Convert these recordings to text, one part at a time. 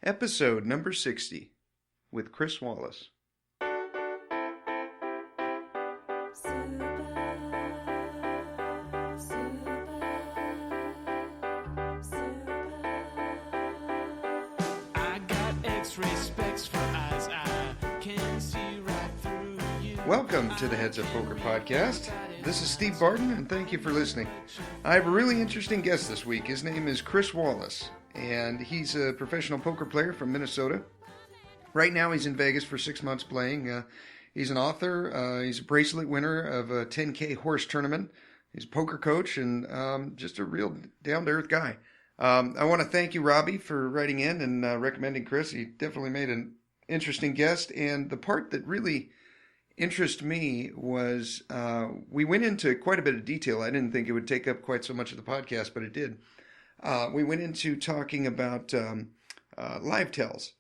Episode number 60 with Chris Wallace. Welcome to the Heads Up Poker Podcast. This is Steve Barton, and thank you for listening. I have a really interesting guest this week. His name is Chris Wallace, and he's a professional poker player from Minnesota. Right now, he's in Vegas for 6 months playing. He's an author. He's a bracelet winner of a 10K horse tournament. He's a poker coach and just a real down-to-earth guy. I want to thank you, Robbie, for writing in and recommending Chris. He definitely made an interesting guest, and the part that really interested me was we went into quite a bit of detail. I didn't think it would take up quite so much of the podcast, but it did. We went into talking about live tells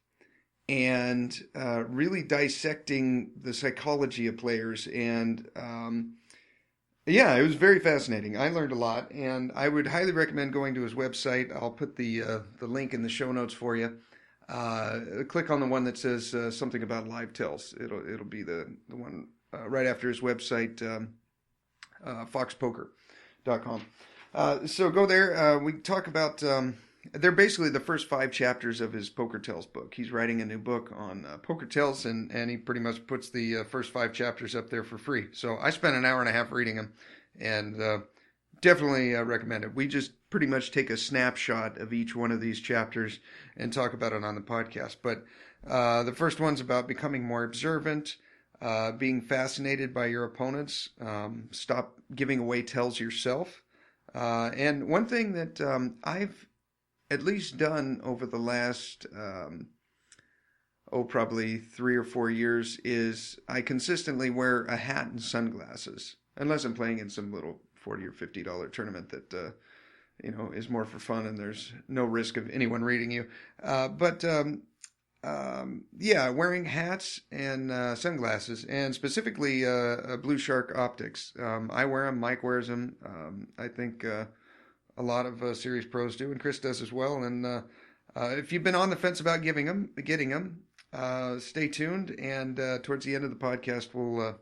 and really dissecting the psychology of players. And yeah, it was very fascinating. I learned a lot, and I would highly recommend going to his website. I'll put the link in the show notes for you. Click on the one that says something about live tells. It'll be the one right after his website, foxpoker.com. So go there. We talk about, they're basically the first 5 chapters of his Poker Tells book. He's writing a new book on Poker Tells, and he pretty much puts the first 5 chapters up there for free. So I spent an hour and a half reading them, and definitely recommend it. We just pretty much take a snapshot of each one of these chapters and talk about it on the podcast. But the first one's about becoming more observant, being fascinated by your opponents, stop giving away tells yourself. And one thing that I've at least done over the last, probably 3 or 4 years is I consistently wear a hat and sunglasses, unless I'm playing in some little $40 or $50 tournament that, is more for fun and there's no risk of anyone reading you. Wearing hats and sunglasses, and specifically Blue Shark optics. I wear them. Mike wears them. I think a lot of serious pros do, and Chris does as well. And if you've been on the fence about getting them, stay tuned. And towards the end of the podcast, we'll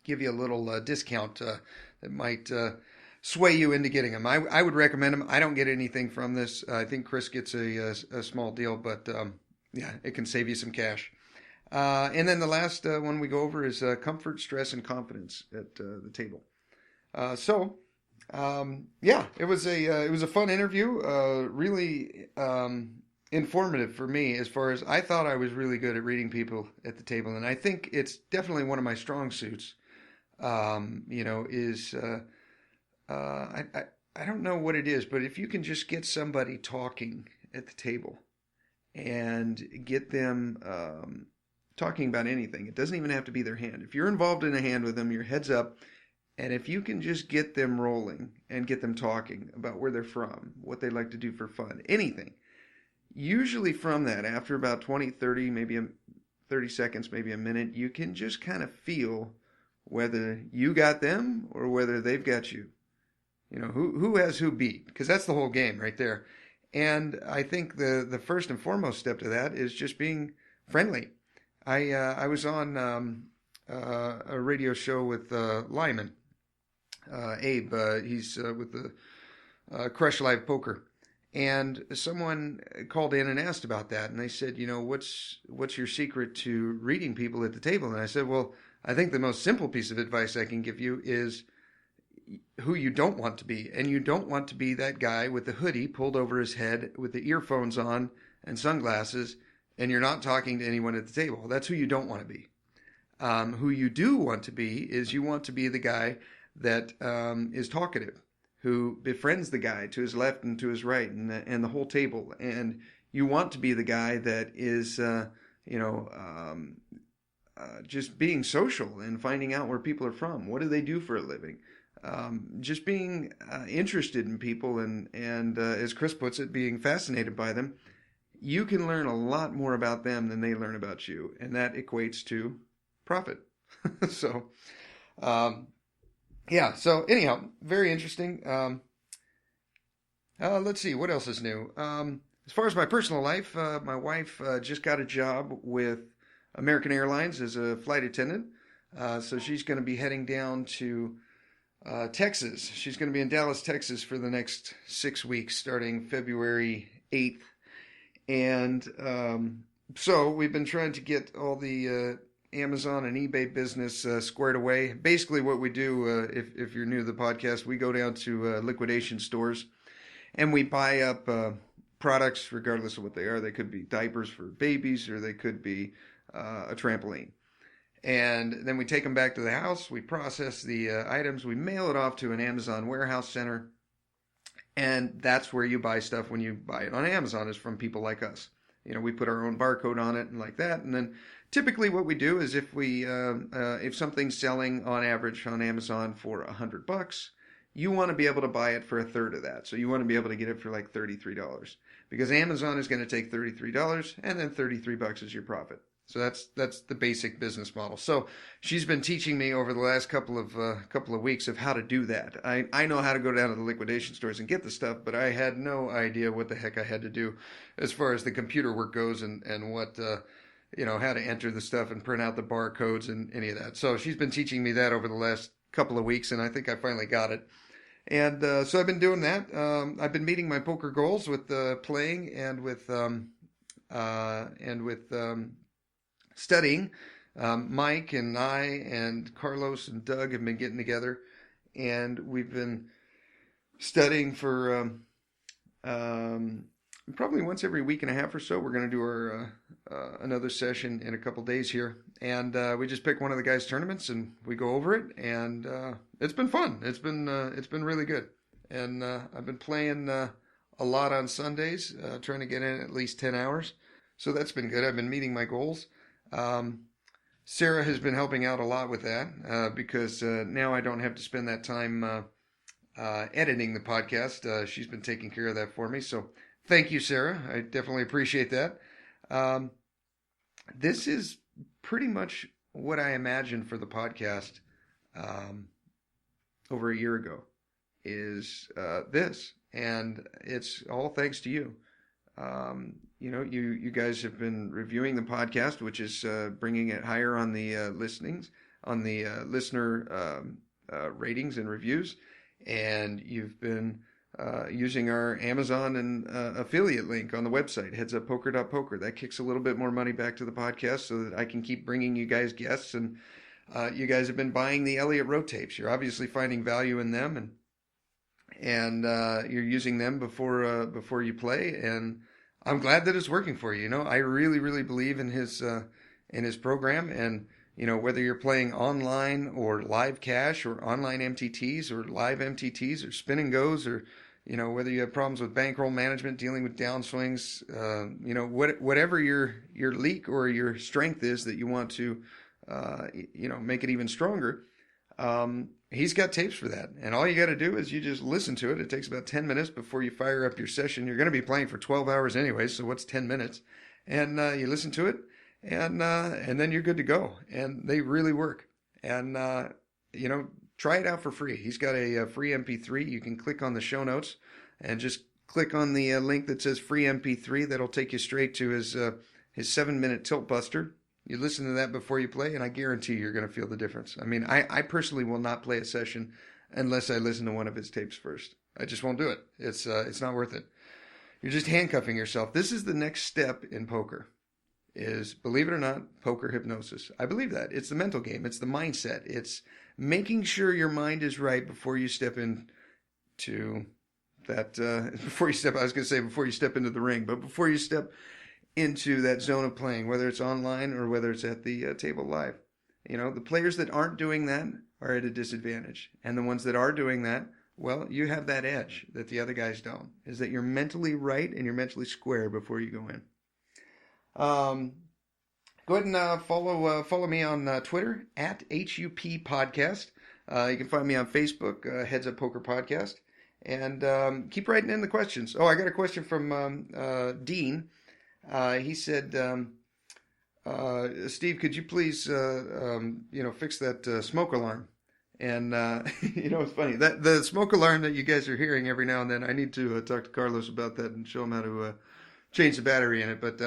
give you a little discount that might sway you into getting them. I would recommend them. I don't get anything from this. I think Chris gets a small deal, but it can save you some cash. And then the last one we go over is comfort, stress, and confidence at the table. It was a fun interview. Really informative for me, as far as I thought I was really good at reading people at the table, and I think it's definitely one of my strong suits. I don't know what it is, but if you can just get somebody talking at the table and get them talking about anything, it doesn't even have to be their hand. If you're involved in a hand with them, your head's up, and if you can just get them rolling and get them talking about where they're from, what they like to do for fun, anything, usually from that, after about 20, 30, maybe 30 seconds, maybe a minute, you can just kind of feel whether you got them or whether they've got you. Who has who beat, because that's the whole game right there. And I think the first and foremost step to that is just being friendly. I was on a radio show with Lyman, Abe. He's with the Crush Live Poker, and someone called in and asked about that, and they said, what's your secret to reading people at the table? And I said, well, I think the most simple piece of advice I can give you is who you don't want to be. And you don't want to be that guy with the hoodie pulled over his head with the earphones on and sunglasses, and you're not talking to anyone at the table. That's who you don't want to be. Who you do want to be is you want to be the guy that is talkative, who befriends the guy to his left and to his right and the whole table. And you want to be the guy that is, just being social and finding out where people are from. What do they do for a living? Just being interested in people and as Chris puts it, being fascinated by them. You can learn a lot more about them than they learn about you, and that equates to profit. So anyhow, very interesting. Let's see, what else is new? as far as my personal life, my wife just got a job with American Airlines as a flight attendant. So she's going to be heading down to Texas. She's going to be in Dallas, Texas for the next 6 weeks, starting February 8th. And so we've been trying to get all the Amazon and eBay business squared away. Basically what we do, if you're new to the podcast, we go down to liquidation stores and we buy up products regardless of what they are. They could be diapers for babies or they could be a trampoline. And then we take them back to the house, we process the items, we mail it off to an Amazon warehouse center, and that's where you buy stuff when you buy it on Amazon, is from people like us. You know, we put our own barcode on it and like that, and then typically what we do is if something's selling on average on Amazon for $100, you want to be able to buy it for a third of that. So you want to be able to get it for like $33, because Amazon is going to take $33 and then $33 is your profit. So that's the basic business model. So she's been teaching me over the last couple of weeks of how to do that. I know how to go down to the liquidation stores and get the stuff, but I had no idea what the heck I had to do as far as the computer work goes and what how to enter the stuff and print out the barcodes and any of that. So she's been teaching me that over the last couple of weeks, and I think I finally got it. And so I've been doing that. I've been meeting my poker goals with playing and with studying. Mike and I and Carlos and Doug have been getting together, and we've been studying for probably once every week and a half or so. We're going to do our another session in a couple days here, and we just pick one of the guys' tournaments and we go over it, and it's been fun. It's been really good, and I've been playing a lot on Sundays, trying to get in at least 10 hours. So that's been good. I've been meeting my goals. Sarah has been helping out a lot with that because now I don't have to spend that time editing the podcast. She's been taking care of that for me. So thank you, Sarah. I definitely appreciate that. This is pretty much what I imagined for the podcast over a year ago, is this. And it's all thanks to you. You guys have been reviewing the podcast, which is bringing it higher on the listener ratings and reviews, and you've been using our Amazon and affiliate link on the website, HeadsUpPoker.Poker. That kicks a little bit more money back to the podcast so that I can keep bringing you guys guests, and you guys have been buying the Elliott Road tapes. You're obviously finding value in them, and you're using them before you play, and I'm glad that it's working for you. I really, really believe in his program, and whether you're playing online or live cash or online MTTs or live MTTs or spin and goes, or whether you have problems with bankroll management, dealing with downswings, whatever your leak or your strength is that you want to make it even stronger. He's got tapes for that. And all you got to do is you just listen to it. It takes about 10 minutes before you fire up your session. You're going to be playing for 12 hours anyway, so what's 10 minutes? And you listen to it, and then you're good to go. And they really work. And, try it out for free. He's got a free MP3. You can click on the show notes and just click on the link that says free MP3. That'll take you straight to his 7-minute tilt buster. You listen to that before you play, and I guarantee you're going to feel the difference. I mean, I personally will not play a session unless I listen to one of his tapes first. I just won't do it. It's not worth it. You're just handcuffing yourself. This is the next step in poker, is, believe it or not, poker hypnosis. I believe that. It's the mental game. It's the mindset. It's making sure your mind is right before you step into that, before you step into the ring, but before you step into that zone of playing, whether it's online or whether it's at the table live. The players that aren't doing that are at a disadvantage. And the ones that are doing that, well, you have that edge that the other guys don't, is that you're mentally right and you're mentally square before you go in. Go ahead and follow me on Twitter at HUPPodcast. You can find me on Facebook, Heads Up Poker Podcast. And keep writing in the questions. Oh, I got a question from Dean. He said, Steve, could you please, fix that smoke alarm? And, it's funny. The smoke alarm that you guys are hearing every now and then, I need to talk to Carlos about that and show him how to change the battery in it, but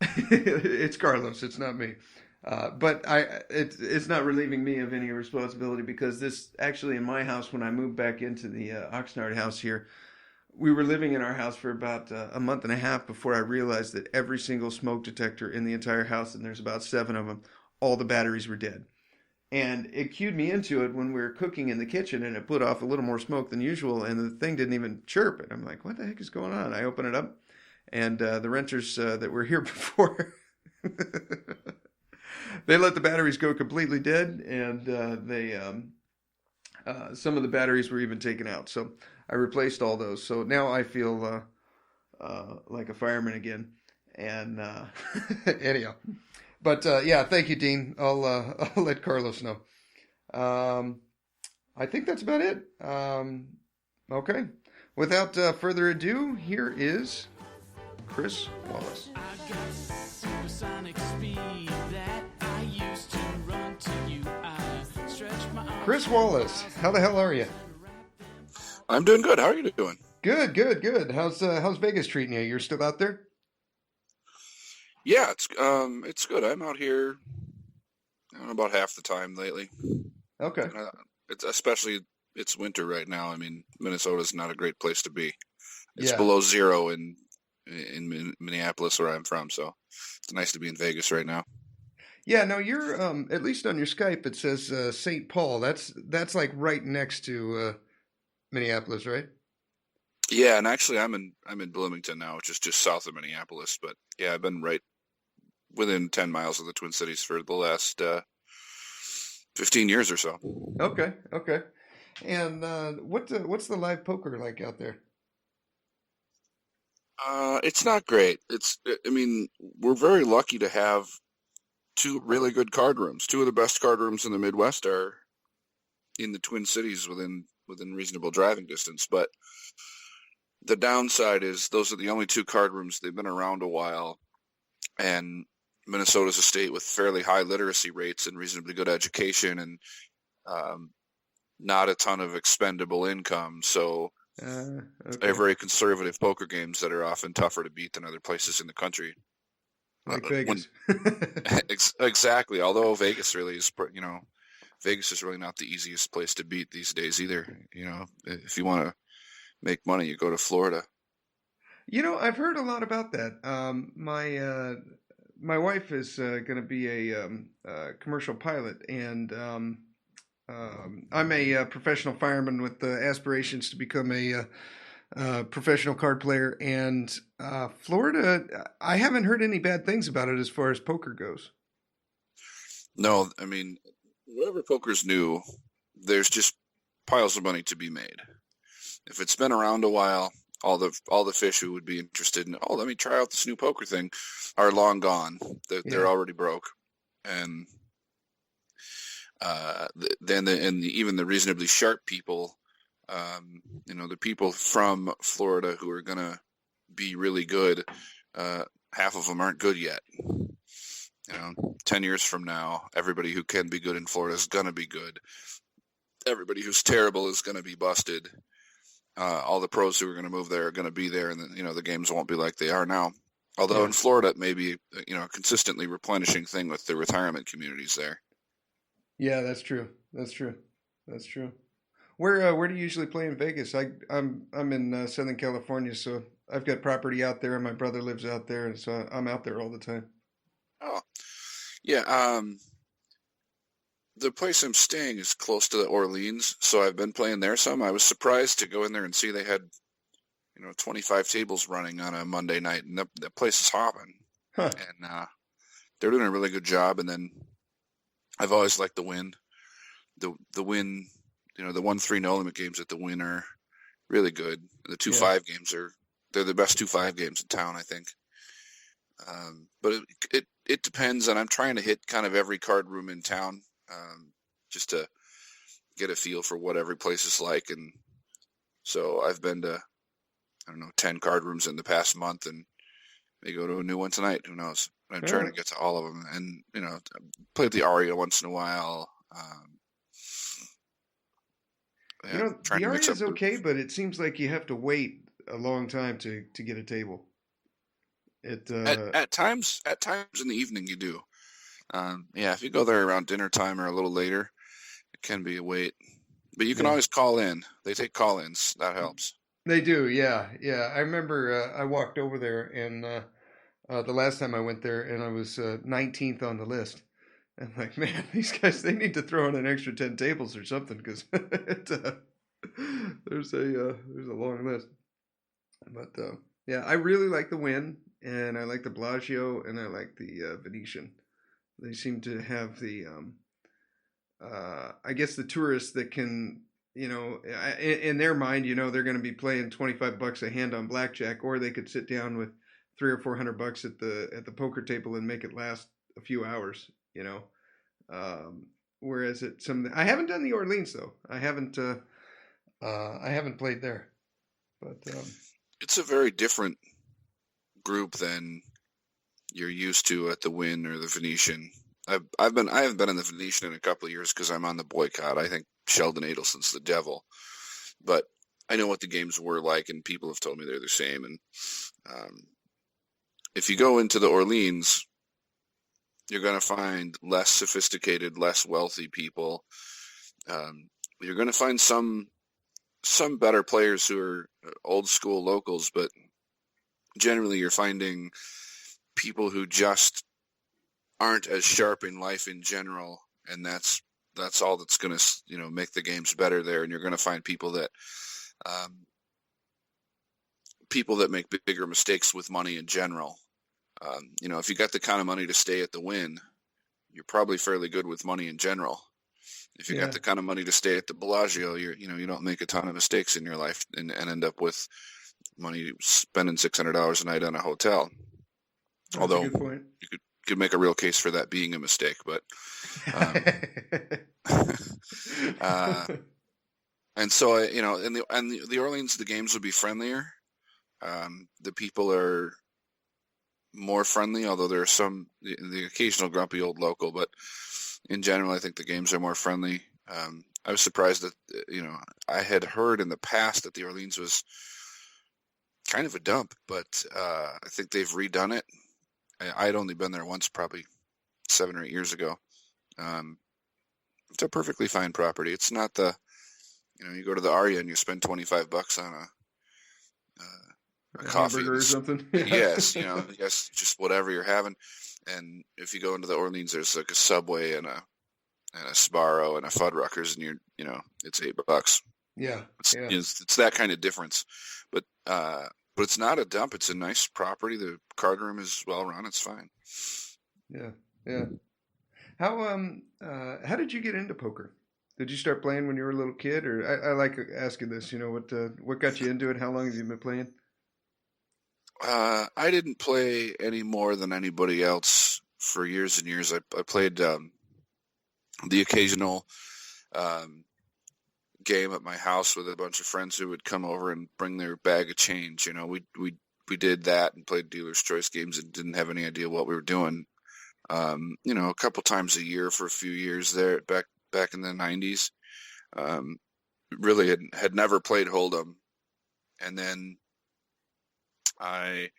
it's Carlos. It's not me. But it's not relieving me of any responsibility because this actually in my house when I moved back into the Oxnard house here, we were living in our house for about a month and a half before I realized that every single smoke detector in the entire house, and there's about 7 of them, all the batteries were dead. And it cued me into it when we were cooking in the kitchen, and it put off a little more smoke than usual, and the thing didn't even chirp. And I'm like, what the heck is going on? I open it up, and the renters that were here before, they let the batteries go completely dead, and some of the batteries were even taken out. So I replaced all those. So now I feel like a fireman again. And anyhow. But yeah, thank you, Dean. I'll let Carlos know. I think that's about it. Okay. Without further ado, here is Chris Wallace. I got supersonic speed that I used to run to you. Chris Wallace, how the hell are you? I'm doing good. How are you doing? Good. How's Vegas treating you? You're still out there? Yeah, it's good. I'm out here about half the time lately. Okay. It's winter right now. I mean, Minnesota's not a great place to be. It's Yeah. below zero in Minneapolis where I'm from, so it's nice to be in Vegas right now. Yeah, no, you're at least on your Skype it says St. Paul. That's like right next to Minneapolis, right? Yeah, and actually I'm in Bloomington now, which is just south of Minneapolis, but yeah, I've been right within 10 miles of the Twin Cities for the last 15 years or so. Okay. And what's the live poker like out there? It's not great. I mean, we're very lucky to have 2 really good card rooms. 2 of the best card rooms in the Midwest are in the Twin Cities within reasonable driving distance. But the downside is those are the only 2 card rooms. They've been around a while, and Minnesota's a state with fairly high literacy rates and reasonably good education and not a ton of expendable income. So they're very conservative poker games that are often tougher to beat than other places in the country. Like Vegas. Exactly. Although Vegas really is, Vegas is really not the easiest place to beat these days either. If you want to make money, you go to Florida. I've heard a lot about that. My wife is going to be a commercial pilot, and I'm a professional fireman with aspirations to become a professional card player. And Florida, I haven't heard any bad things about it as far as poker goes. No, I mean, wherever poker's new, there's just piles of money to be made. If it's been around a while, all the fish who would be interested in, let me try out this new poker thing, are long gone. They're already broke, and even the reasonably sharp people, the people from Florida who are gonna be really good, half of them aren't good yet. 10 years from now, everybody who can be good in Florida is gonna be good. Everybody who's terrible is gonna be busted. All the pros who are going to move there are going to be there, and the games won't be like they are now. Although in Florida, it may be a consistently replenishing thing with the retirement communities there. Yeah, that's true. Where do you usually play in Vegas? I'm in Southern California, so I've got property out there, and my brother lives out there, and so I'm out there all the time. Oh, yeah. The place I'm staying is close to Orleans, so I've been playing there some. I was surprised to go in there and see they had, 25 tables running on a Monday night, and the place is hopping. Huh. And they're doing a really good job. And then I've always liked the Wynn. The Wynn, the 1-3 no limit games at the Wynn are really good. The 2-5 games they're the best 2-5 games in town, I think. But it depends, and I'm trying to hit kind of every card room in town. Just to get a feel for what every place is like. And so I've been to, 10 card rooms in the past month, and may go to a new one tonight. Who knows? I'm trying to get to all of them, and, play at the Aria once in a while. The Aria is okay, but it seems like you have to wait a long time to get a table. It At times in the evening you do. If you go there around dinner time or a little later, it can be a wait. But you can always call in. They take call-ins. That helps. They do, yeah. I remember I walked over there, and the last time I went there, and I was 19th on the list. I'm like, man, these guys, they need to throw in an extra 10 tables or something, because there's a long list. But I really like the Wynn, and I like the Bellagio, and I like the Venetian. They seem to have the, I guess, the tourists that can, in their mind, they're going to be playing $25 a hand on blackjack, or they could sit down with $300 or $400 at the poker table and make it last a few hours. Whereas at I haven't done the Orleans though. I haven't played there, but it's a very different group than you're used to at the Wynn or the Venetian. I haven't been in the Venetian in a couple of years because I'm on the boycott. I think Sheldon Adelson's the devil, but I know what the games were like, and people have told me they're the same. And if you go into the Orleans, you're going to find less sophisticated, less wealthy people. You're going to find some better players who are old school locals, but generally you're finding people who just aren't as sharp in life in general, and that's all that's going to make the games better there. And you're going to find people that make bigger mistakes with money in general. If you got the kind of money to stay at the Wynn, you're probably fairly good with money in general. If you got the kind of money to stay at the Bellagio, you don't make a ton of mistakes in your life and end up with money spending $600 a night on a hotel. That's Although a good point. You could make a real case for that being a mistake, but and so in the Orleans, the games would be friendlier. The people are more friendly, although there are the occasional grumpy old local, but in general, I think the games are more friendly. I was surprised that, I had heard in the past that the Orleans was kind of a dump, but I think they've redone it. I'd only been there once, probably 7 or 8 years ago. It's a perfectly fine property. It's not you go to the Aria and you spend $25 on a coffee or something. Yes, just whatever you're having. And if you go into the Orleans, there's like a Subway and a Sbarro and a Fuddruckers, and it's $8. Yeah, it's that kind of difference. But it's not a dump. It's a nice property. The card room is well run. It's fine. Yeah. How did you get into poker? Did you start playing when you were a little kid, or I like asking this? What got you into it? How long have you been playing? I didn't play any more than anybody else for years and years. I played the occasional game at my house with a bunch of friends who would come over and bring their bag of change. We did that and played dealer's choice games and didn't have any idea what we were doing. A couple times a year for a few years there back in the 90s. Really had never played Hold'em, and then I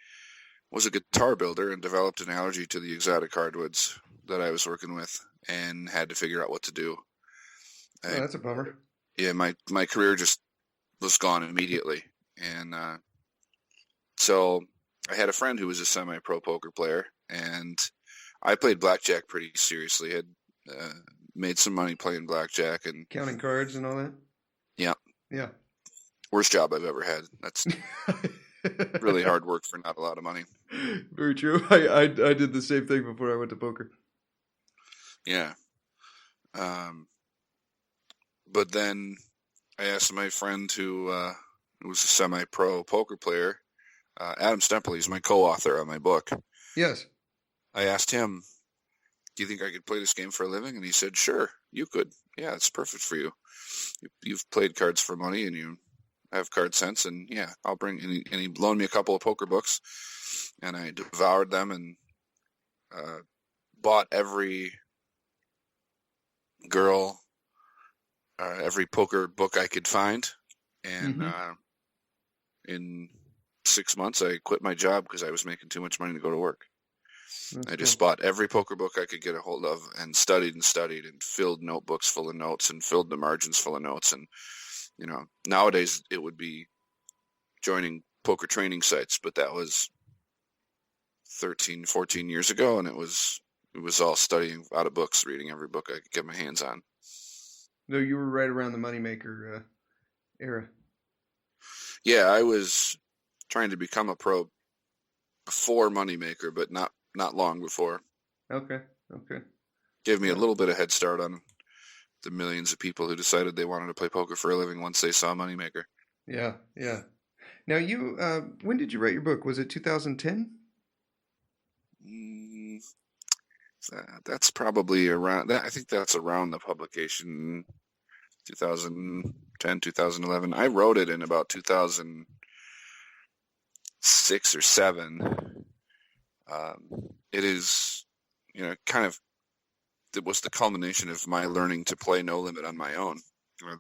was a guitar builder and developed an allergy to the exotic hardwoods that I was working with and had to figure out what to do. That's a bummer. Yeah, my career just was gone immediately. And so I had a friend who was a semi-pro poker player, and I played blackjack pretty seriously. Had made some money playing blackjack and counting cards and all that. Yeah. Worst job I've ever had. That's really hard work for not a lot of money. Very true. I did the same thing before I went to poker. Yeah. But then I asked my friend who was a semi-pro poker player, Adam Stemple. He's my co-author on my book. Yes. I asked him, do you think I could play this game for a living? And he said, sure, you could. Yeah, it's perfect for you. You've played cards for money and you have card sense, and yeah, I'll bring. And he loaned me a couple of poker books, and I devoured them and bought every every poker book I could find. And in 6 months, I quit my job because I was making too much money to go to work. That's I just bought every poker book I could get a hold of and studied and filled notebooks full of notes and filled the margins full of notes. And, nowadays it would be joining poker training sites, but that was 13, 14 years ago. And it was all studying out of books, reading every book I could get my hands on. No, you were right around the moneymaker era. Yeah, I was trying to become a pro before moneymaker, but not long before. Okay. Gave me a little bit of head start on the millions of people who decided they wanted to play poker for a living once they saw moneymaker. Yeah. Now you, when did you write your book? Was it 2010? That's probably around. I think that's around the publication, 2010, 2011. I wrote it in about 2006 or 7. It is, it was the culmination of my learning to play no limit on my own.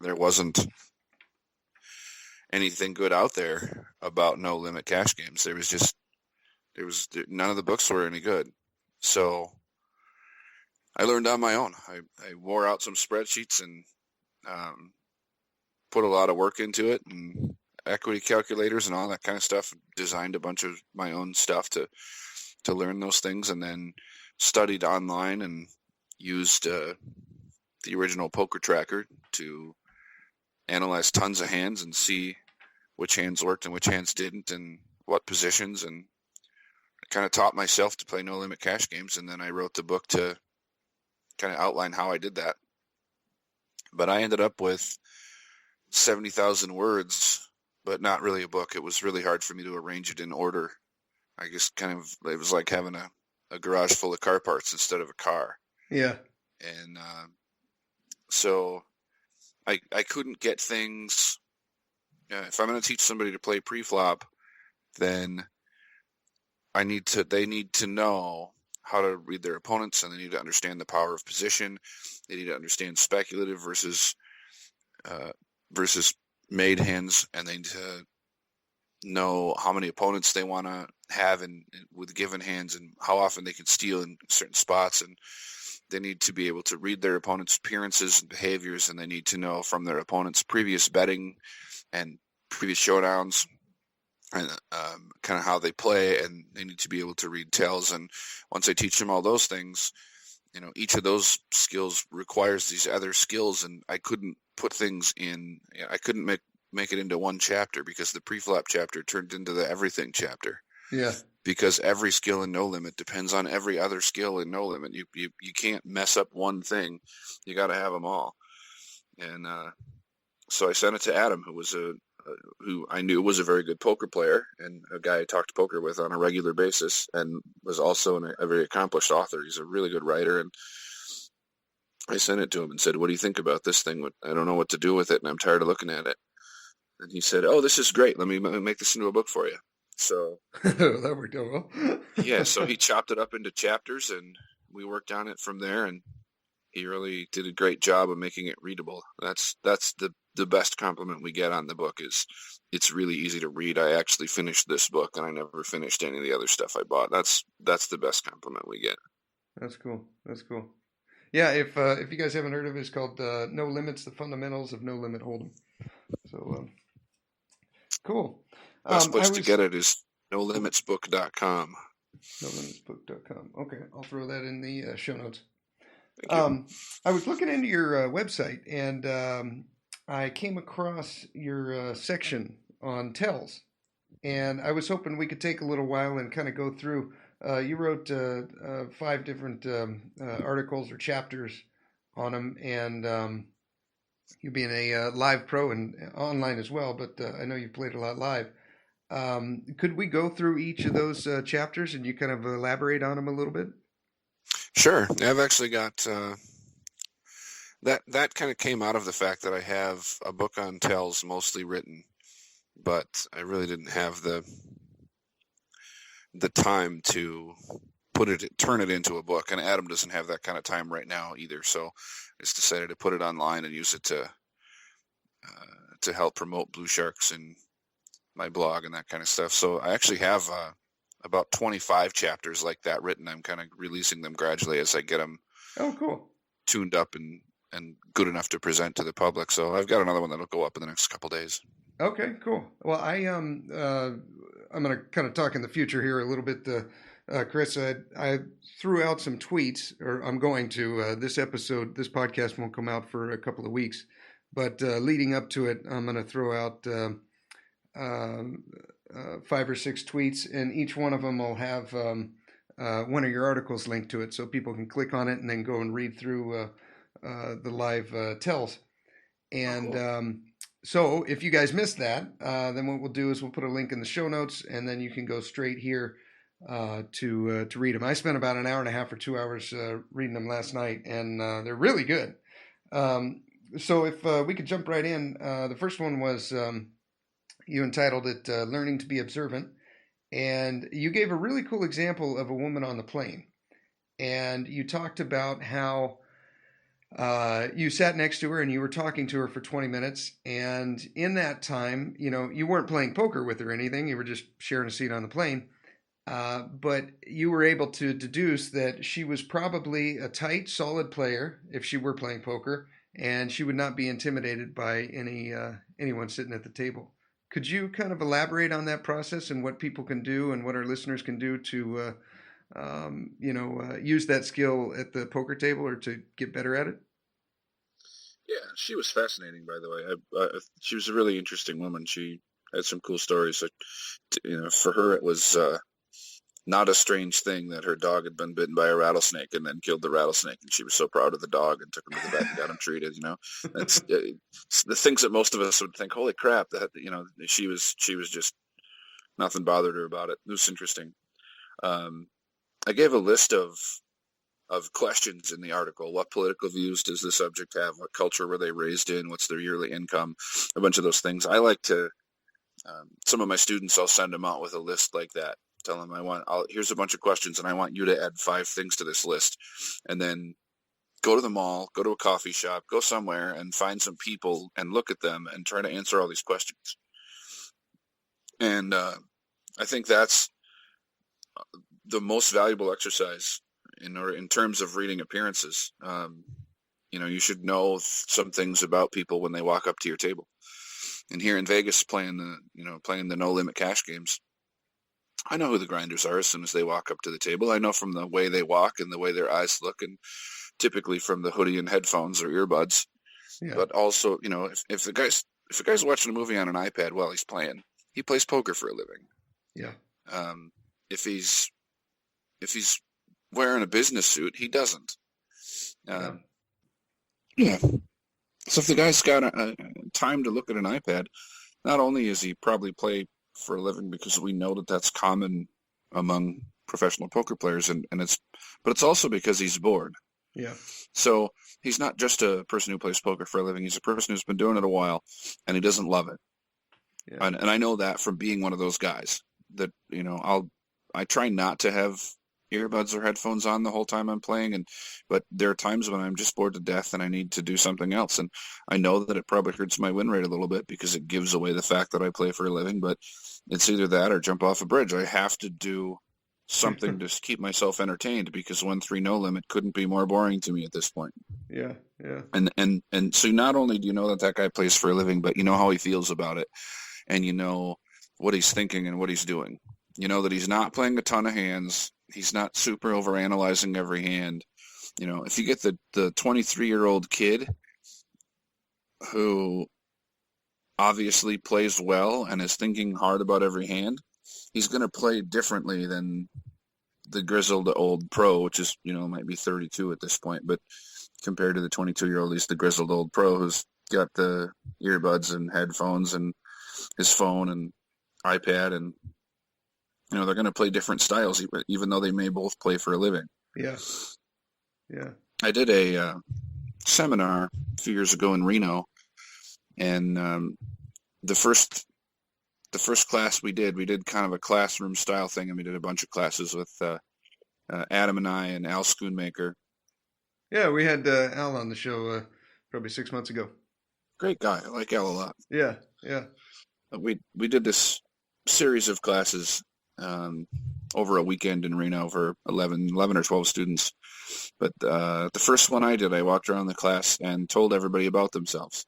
There wasn't anything good out there about no limit cash games. None of the books were any good. So I learned on my own. I wore out some spreadsheets and put a lot of work into it, and equity calculators and all that kind of stuff. Designed a bunch of my own stuff to learn those things, and then studied online and used the original poker tracker to analyze tons of hands and see which hands worked and which hands didn't and what positions, and I kind of taught myself to play no limit cash games. And then I wrote the book to kind of outline how I did that. But I ended up with 70,000 words, but not really a book. It was really hard for me to arrange it in order. I guess it was like having a garage full of car parts instead of a car. Yeah. And so I couldn't get things. If I'm going to teach somebody to play pre-flop, then they need to know how to read their opponents, and they need to understand the power of position. They need to understand speculative versus made hands, and they need to know how many opponents they want to have with given hands, and how often they can steal in certain spots. And they need to be able to read their opponent's appearances and behaviors, and they need to know from their opponent's previous betting and previous showdowns and kind of how they play, and they need to be able to read tells. And once I teach them all those things, each of those skills requires these other skills, and I couldn't put things in. I couldn't make it into one chapter, because the pre-flop chapter turned into the everything chapter. Yeah. Because every skill in no limit depends on every other skill in no limit. You can't mess up one thing. You got to have them all. And so I sent it to Adam, who I knew was a very good poker player and a guy I talked poker with on a regular basis, and was also a very accomplished author. He's a really good writer. And I sent it to him and said, "What do you think about this thing? I don't know what to do with it, and I'm tired of looking at it." And he said, "Oh, this is great. Let me make this into a book for you." So that worked out well. Yeah, so he chopped it up into chapters, and we worked on it from there, and he really did a great job of making it readable. That's the best compliment we get on the book, is it's really easy to read. I actually finished this book, and I never finished any of the other stuff I bought. That's the best compliment we get. That's cool. Yeah, if you guys haven't heard of it, it's called No Limits: The Fundamentals of No Limit Hold'em. So cool. Best place to get it is nolimitsbook.com. Nolimitsbook.com. Okay, I'll throw that in the show notes. I was looking into your website, and I came across your section on tells, and I was hoping we could take a little while and kind of go through. You wrote 5 different articles or chapters on them, and you being a live pro and online as well, but I know you've played a lot live. Could we go through each of those chapters and you kind of elaborate on them a little bit? Sure. I've actually got that kind of came out of the fact that I have a book on tells mostly written, but I really didn't have the time to turn it into a book, and Adam doesn't have that kind of time right now either. So I just decided to put it online and use it to help promote Blue Sharks in my blog and that kind of stuff. So I actually have about 25 chapters like that written. I'm kind of releasing them gradually as I get them Oh, cool. tuned up and good enough to present to the public. So I've got another one that'll go up in the next couple days. Okay, cool. Well, I'm going to kind of talk in the future here a little bit. Chris, I threw out some tweets, or I'm going to. This podcast won't come out for a couple of weeks, but leading up to it, I'm going to throw out 5 or 6 tweets, and each one of them will have one of your articles linked to it, so people can click on it and then go and read through the live tells. And cool. So if you guys missed that, then what we'll do is we'll put a link in the show notes, and then you can go straight here to read them. I spent about an hour and a half or 2 hours reading them last night, and they're really good. So if we could jump right in, the first one was you entitled it "Learning to be Observant," and you gave a really cool example of a woman on the plane, and you talked about how you sat next to her and you were talking to her for 20 minutes. And in that time, you weren't playing poker with her or anything. You were just sharing a seat on the plane. But you were able to deduce that she was probably a tight, solid player if she were playing poker, and she would not be intimidated by anyone sitting at the table. Could you kind of elaborate on that process and what people can do and what our listeners can do to use that skill at the poker table or to get better at it? Yeah, she was fascinating, by the way. She was a really interesting woman. She had some cool stories. So, for her, it was not a strange thing that her dog had been bitten by a rattlesnake and then killed the rattlesnake. And she was so proud of the dog and took him to the vet and got him treated. That's the things that most of us would think, holy crap, that, she was just, nothing bothered her about it. It was interesting. I gave a list of questions in the article. What political views does the subject have? What culture were they raised in? What's their yearly income? A bunch of those things. I like to, some of my students, I'll send them out with a list like that. Tell them, here's a bunch of questions and I want you to add 5 things to this list. And then go to the mall, go to a coffee shop, go somewhere and find some people and look at them and try to answer all these questions. And I think that's the most valuable exercise in terms of reading appearances. You should know some things about people when they walk up to your table. And here in Vegas, playing the no limit cash games, I know who the grinders are as soon as they walk up to the table. I know from the way they walk and the way their eyes look, and typically from the hoodie and headphones or earbuds. Yeah. But also, if the guy's watching a movie on an iPad while he's playing, he plays poker for a living. Yeah. If he's wearing a business suit, he doesn't. Yeah. So if the guy's got a time to look at an iPad, not only is he probably play for a living because we know that that's common among professional poker players, but it's also because he's bored. Yeah. So he's not just a person who plays poker for a living. He's a person who's been doing it a while and he doesn't love it. Yeah. And I know that from being one of those guys that, I try not to have earbuds or headphones on the whole time I'm playing, but there are times when I'm just bored to death and I need to do something else. And I know that it probably hurts my win rate a little bit because it gives away the fact that I play for a living, but it's either that or jump off a bridge. I have to do something to keep myself entertained because 1-3 no limit couldn't be more boring to me at this point. Yeah. Yeah. And so not only do you know that guy plays for a living, but you know how he feels about it and you know what he's thinking and what he's doing. You know that he's not playing a ton of hands. He's not super overanalyzing every hand. If you get the 23-year-old kid who obviously plays well and is thinking hard about every hand, he's going to play differently than the grizzled old pro, which is, might be 32 at this point. But compared to the 22-year-old, he's the grizzled old pro who's got the earbuds and headphones and his phone and iPad and they're going to play different styles, even though they may both play for a living. Yeah. Yeah. I did a seminar a few years ago in Reno, and the first class we did kind of a classroom style thing, and we did a bunch of classes with Adam and I and Al Schoonmaker. Yeah, we had Al on the show probably 6 months ago. Great guy. I like Al a lot. Yeah. Yeah. We did this series of classes over a weekend in Reno for 11 or 12 students. But the first one I did, I walked around the class and told everybody about themselves.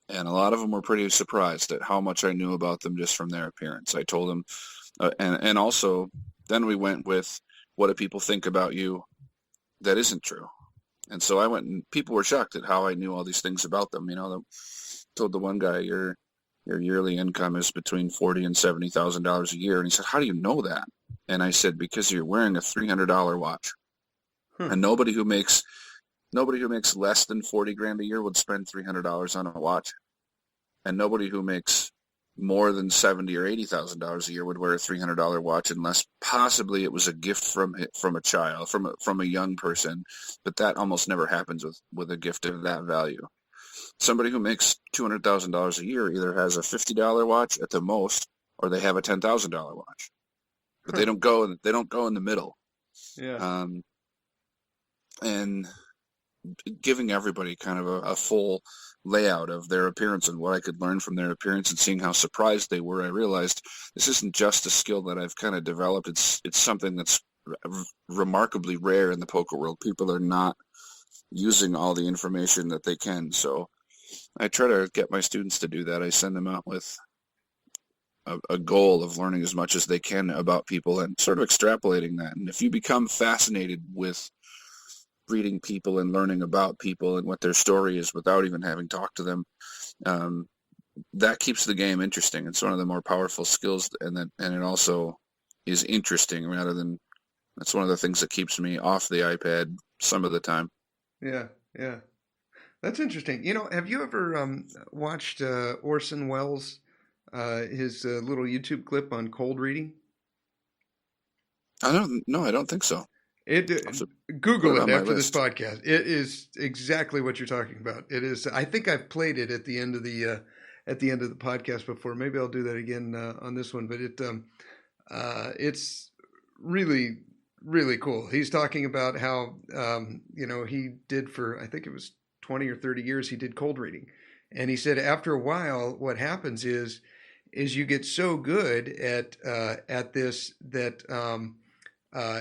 And a lot of them were pretty surprised at how much I knew about them just from their appearance. I told them, and also then we went with, what do people think about you that isn't true? And so I went, and people were shocked at how I knew all these things about them. You know, told the one guy, your yearly income is between $40,000 and $70,000 a year. And he said, how do you know that? And I said, because you're wearing a $300 watch. And nobody who makes less than 40 grand a year would spend $300 on a watch. And nobody who makes more than $70,000 or $80,000 a year would wear a $300 watch, unless possibly it was a gift from a child, from a young person. But that almost never happens with a gift of that value. Somebody who makes $200,000 a year either has a $50 watch at the most, or they have a $10,000 watch. But they don't go in the middle. Yeah. And giving everybody kind of a full layout of their appearance and what I could learn from their appearance, and seeing how surprised they were, I realized this isn't just a skill that I've kind of developed. It's something that's remarkably rare in the poker world. People are not using all the information that they can. So I try to get my students to do that. I send them out with a goal of learning as much as they can about people and sort of extrapolating that. And if you become fascinated with reading people and learning about people and what their story is without even having talked to them, that keeps the game interesting. It's one of the more powerful skills, and it also is interesting rather than, that's one of the things that keeps me off the iPad some of the time. Yeah. That's interesting. You know, have you ever watched Orson Welles, his little YouTube clip on cold reading? I don't think so. Google it after this podcast. It is exactly what you're talking about. It is. I think I've played it at the end of the podcast before. Maybe I'll do that again on this one. But it's really, really cool. He's talking about how he did for, I think it was 20 or 30 years, he did cold reading, and he said after a while, what happens is you get so good at this that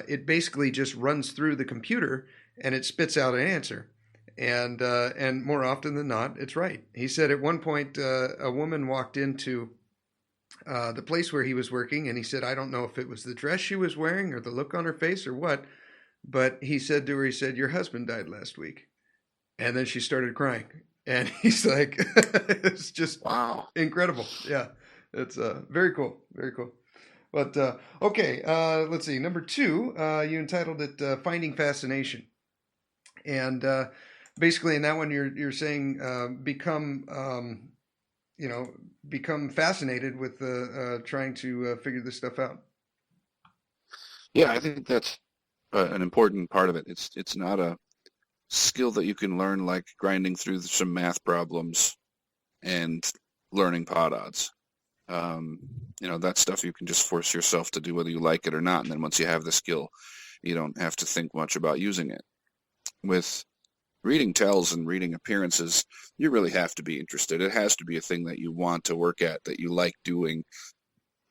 it basically just runs through the computer and it spits out an answer. And more often than not, it's right. He said at one point, a woman walked into the place where he was working, and he said, I don't know if it was the dress she was wearing or the look on her face or what, but he said to her, your husband died last week. And then she started crying. And he's like, it's just wow, incredible. Yeah, it's very cool. Very cool. But, okay, let's see. Number 2, you entitled it Finding Fascination. And basically in that one, you're saying become fascinated with trying to figure this stuff out. Yeah, I think that's an important part of it. It's not a skill that you can learn like grinding through some math problems and learning pot odds. That stuff you can just force yourself to do whether you like it or not. And then once you have the skill, you don't have to think much about using it. With reading tells and reading appearances, you really have to be interested. It has to be a thing that you want to work at, that you like doing,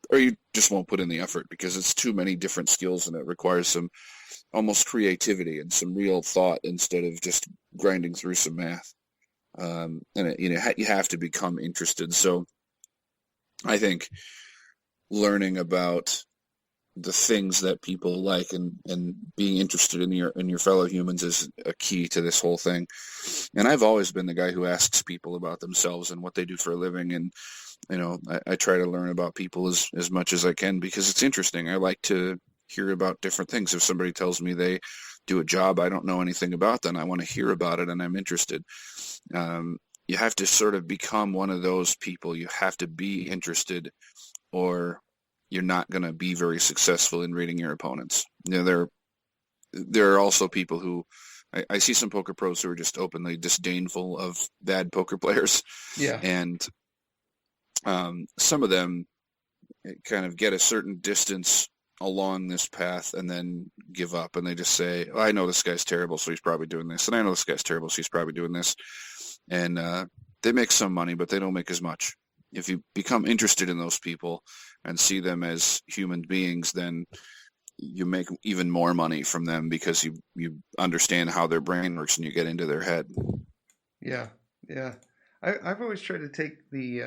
or you just won't put in the effort because it's too many different skills and it requires some almost creativity and some real thought instead of just grinding through some math. You have to become interested. So I think learning about the things that people like and being interested in your fellow humans is a key to this whole thing. And I've always been the guy who asks people about themselves and what they do for a living. And, I try to learn about people as much as I can because it's interesting. I like to hear about different things. If somebody tells me they do a job I don't know anything about, then I want to hear about it and I'm interested. You have to sort of become one of those people. You have to be interested or you're not going to be very successful in reading your opponents. There are also people who, I see some poker pros who are just openly disdainful of bad poker players. Yeah. And some of them kind of get a certain distance along this path and then give up. And they just say, I know this guy's terrible, so he's probably doing this. And I know this guy's terrible, so he's probably doing this. And they make some money, but they don't make as much. If you become interested in those people, and see them as human beings, then you make even more money from them because you understand how their brain works and you get into their head. Yeah, yeah. I've always tried to take the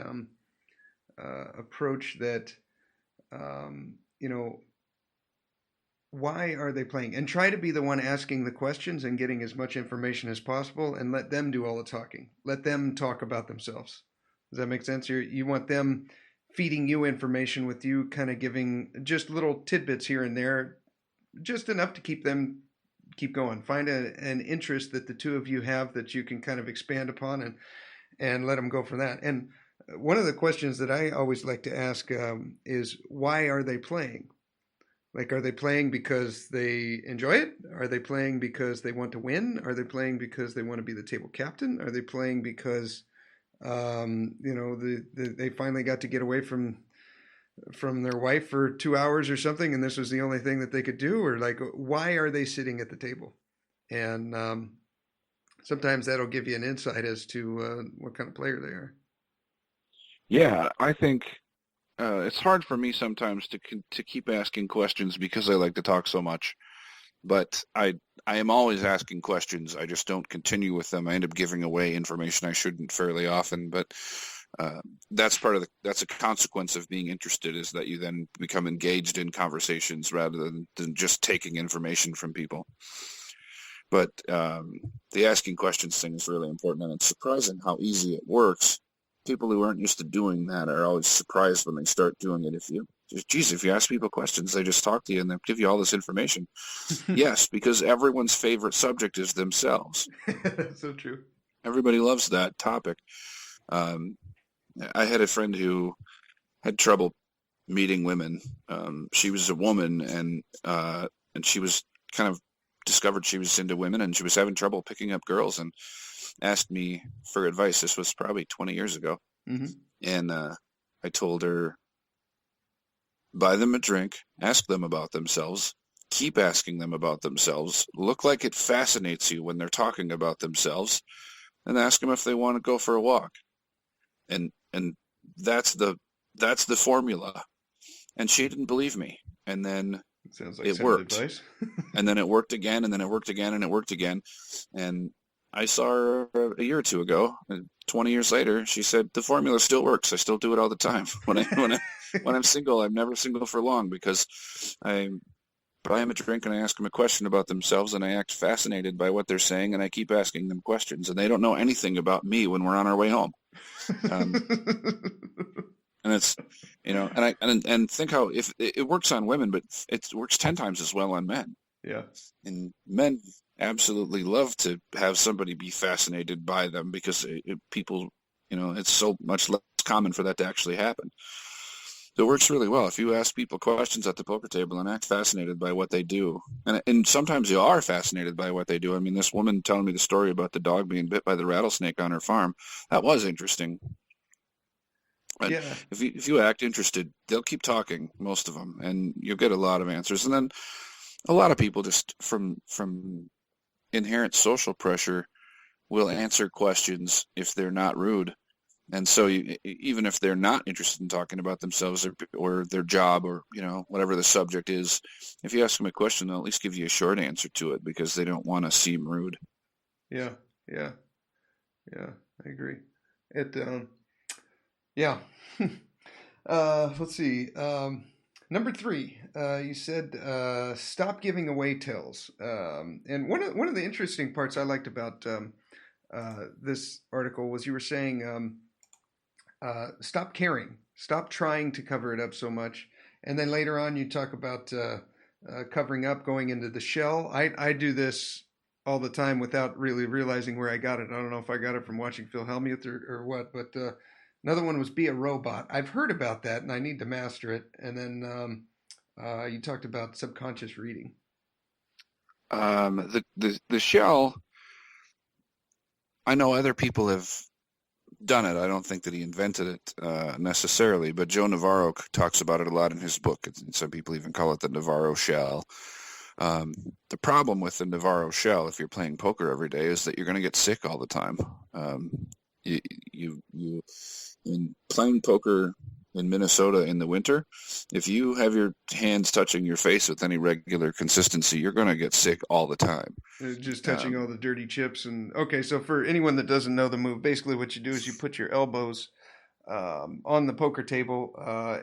approach that, you know, why are they playing? And try to be the one asking the questions and getting as much information as possible, and let them do all the talking. Let them talk about themselves. Does that make sense? You want them feeding you information with you kind of giving just little tidbits here and there, just enough to keep them keep going. Find an interest that the two of you have that you can kind of expand upon, and let them go from that. And one of the questions that I always like to ask is, why are they playing? Like, are they playing because they enjoy it? Are they playing because they want to win? Are they playing because they want to be the table captain? Are they playing because, you know, they finally got to get away from their wife for 2 hours or something, and this was the only thing that they could do? Or like, why are they sitting at the table? And sometimes that'll give you an insight as to what kind of player they are. Yeah, I think it's hard for me sometimes to keep asking questions because I like to talk so much. But I am always asking questions. I just don't continue with them. I end up giving away information I shouldn't fairly often. But that's a consequence of being interested, is that you then become engaged in conversations rather than just taking information from people. But the asking questions thing is really important, and it's surprising how easy it works. People who aren't used to doing that are always surprised when they start doing it. If you ask people questions, they just talk to you and they give you all this information. Yes, because everyone's favorite subject is themselves. That's so true. Everybody loves that topic. I had a friend who had trouble meeting women. She was a woman, and she was kind of discovered she was into women, and she was having trouble picking up girls, and asked me for advice. This was probably 20 years ago. Mm-hmm. And I told her, buy them a drink, ask them about themselves, keep asking them about themselves, look like it fascinates you when they're talking about themselves, and ask them if they want to go for a walk. And that's the formula. And she didn't believe me. And then sounds like it worked. Advice. And then it worked again, and then it worked again, and it worked again. And I saw her a year or two ago, and 20 years later, she said, the formula still works. I still do it all the time. When I'm single, I'm never single for long, because I buy them a drink and I ask them a question about themselves, and I act fascinated by what they're saying, and I keep asking them questions, and they don't know anything about me when we're on our way home. And it's, you know, and think how, if it works on women, but it works 10 times as well on men. Yeah. And men absolutely love to have somebody be fascinated by them, because people, you know, it's so much less common for that to actually happen. So it works really well if you ask people questions at the poker table and act fascinated by what they do. And sometimes you are fascinated by what they do. I mean, this woman telling me the story about the dog being bit by the rattlesnake on her farm, that was interesting. But yeah. If you act interested, they'll keep talking, most of them, and you'll get a lot of answers. And then a lot of people, just from inherent social pressure, will answer questions if they're not rude. And so even if they're not interested in talking about themselves or their job, or, you know, whatever the subject is, if you ask them a question, they'll at least give you a short answer to it, because they don't want to seem rude. Yeah, I agree. Yeah. Let's see. Number 3, you said stop giving away tells. And one of the interesting parts I liked about this article was you were saying stop caring, stop trying to cover it up so much. And then later on you talk about covering up, going into the shell. I do this all the time without really realizing where I got it. I don't know if I got it from watching Phil Hellmuth or what, but another one was be a robot. I've heard about that, and I need to master it. And then you talked about subconscious reading. The shell, I know other people have done it. I don't think that he invented it necessarily, but Joe Navarro talks about it a lot in his book. Some people even call it the Navarro shell. The problem with the Navarro shell, if you're playing poker every day, is that you're going to get sick all the time. In playing poker in Minnesota in the winter, if you have your hands touching your face with any regular consistency, you're going to get sick all the time. Just touching all the dirty chips. And okay, so for anyone that doesn't know the move, basically what you do is you put your elbows on the poker table,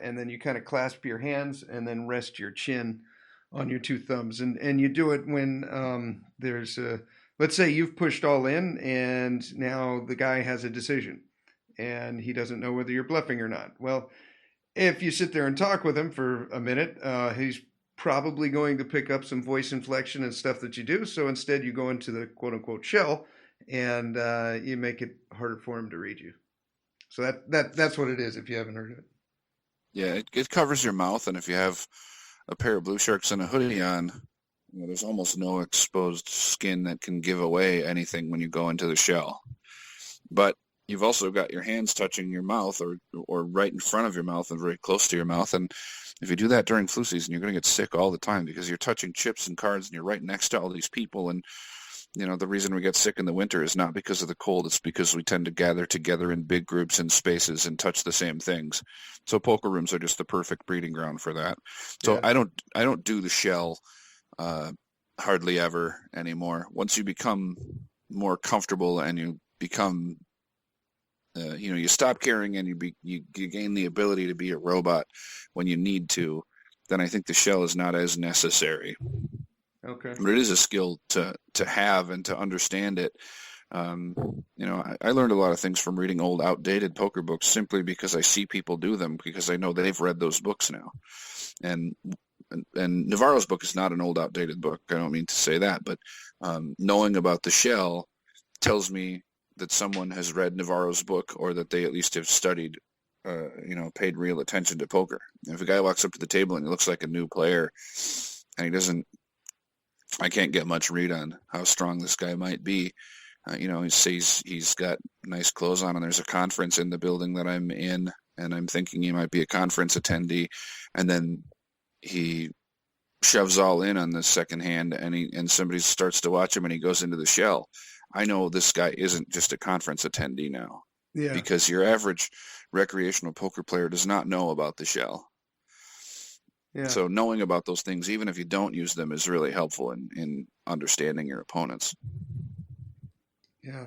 and then you kind of clasp your hands and then rest your chin on your two thumbs. And you do it when there's let's say you've pushed all in and now the guy has a decision and he doesn't know whether you're bluffing or not. Well, if you sit there and talk with him for a minute, he's probably going to pick up some voice inflection and stuff that you do. So instead you go into the quote unquote shell and you make it harder for him to read you. So that's what it is if you haven't heard of it. Yeah, it covers your mouth, and if you have a pair of blue sharks and a hoodie on, there's almost no exposed skin that can give away anything when you go into the shell. But you've also got your hands touching your mouth or right in front of your mouth and very close to your mouth. And if you do that during flu season, you're going to get sick all the time because you're touching chips and cards and you're right next to all these people. And, the reason we get sick in the winter is not because of the cold. It's because we tend to gather together in big groups and spaces and touch the same things. So poker rooms are just the perfect breeding ground for that. So yeah. I don't do the shell hardly ever anymore. Once you become more comfortable and you become you stop caring and you gain the ability to be a robot when you need to, then I think the shell is not as necessary. Okay. But it is a skill to have and to understand it. I learned a lot of things from reading old, outdated poker books simply because I see people do them, because I know they've read those books now. And Navarro's book is not an old, outdated book. I don't mean to say that, but knowing about the shell tells me that someone has read Navarro's book, or that they at least have studied, paid real attention to poker. And if a guy walks up to the table and he looks like a new player and I can't get much read on how strong this guy might be. He says he's got nice clothes on and there's a conference in the building that I'm in, and I'm thinking he might be a conference attendee. And then he shoves all in on the second hand and somebody starts to watch him and he goes into the shell. I know this guy isn't just a conference attendee now. Yeah. Because your average recreational poker player does not know about the shell. Yeah. So knowing about those things, even if you don't use them, is really helpful in understanding your opponents. Yeah.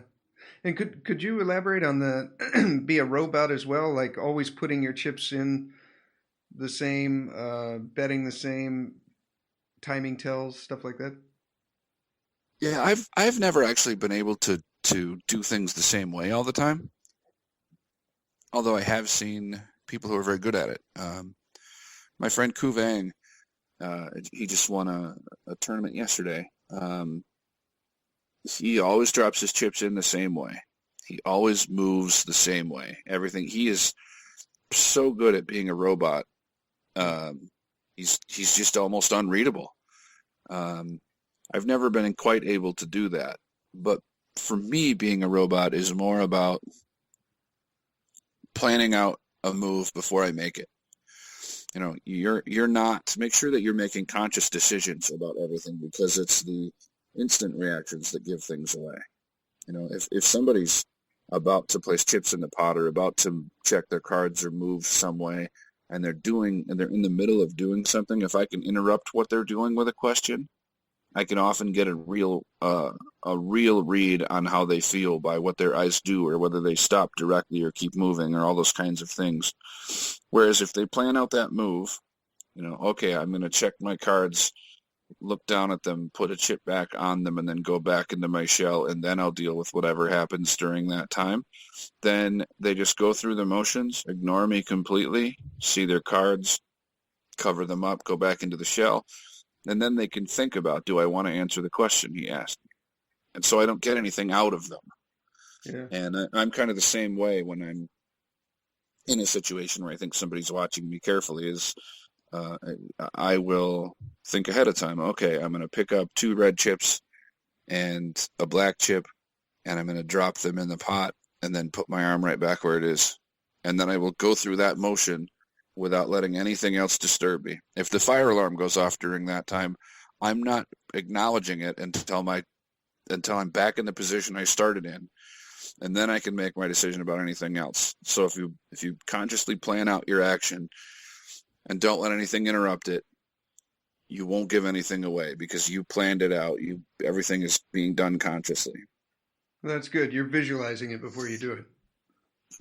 And could you elaborate on the be a robot as well, like always putting your chips in the same, betting the same, timing tells, stuff like that? Yeah, I've never actually been able to do things the same way all the time. Although I have seen people who are very good at it. My friend Ku Vang, he just won a tournament yesterday. He always drops his chips in the same way. He always moves the same way. Everything. He is so good at being a robot. He's just almost unreadable. I've never been quite able to do that. But for me, being a robot is more about planning out a move before I make it. You're not, make sure that you're making conscious decisions about everything, because it's the instant reactions that give things away. If somebody's about to place chips in the pot or about to check their cards or move some way, and they're in the middle of doing something, if I can interrupt what they're doing with a question, I can often get a real read on how they feel by what their eyes do, or whether they stop directly or keep moving, or all those kinds of things. Whereas if they plan out that move, okay, I'm going to check my cards, look down at them, put a chip back on them, and then go back into my shell, and then I'll deal with whatever happens during that time. Then they just go through the motions, ignore me completely, see their cards, cover them up, go back into the shell. And then they can think about, do I want to answer the question he asked me? And so I don't get anything out of them. Yeah. And I'm kind of the same way when I'm in a situation where I think somebody's watching me carefully. I will think ahead of time, okay, I'm going to pick up 2 red chips and a black chip, and I'm going to drop them in the pot and then put my arm right back where it is. And then I will go through that motion without letting anything else disturb me. If the fire alarm goes off during that time, I'm not acknowledging it until I'm back in the position I started in. and then I can make my decision about anything else. So if you consciously plan out your action and don't let anything interrupt it, you won't give anything away because you planned it out. Everything is being done consciously. That's good. You're visualizing it before you do it.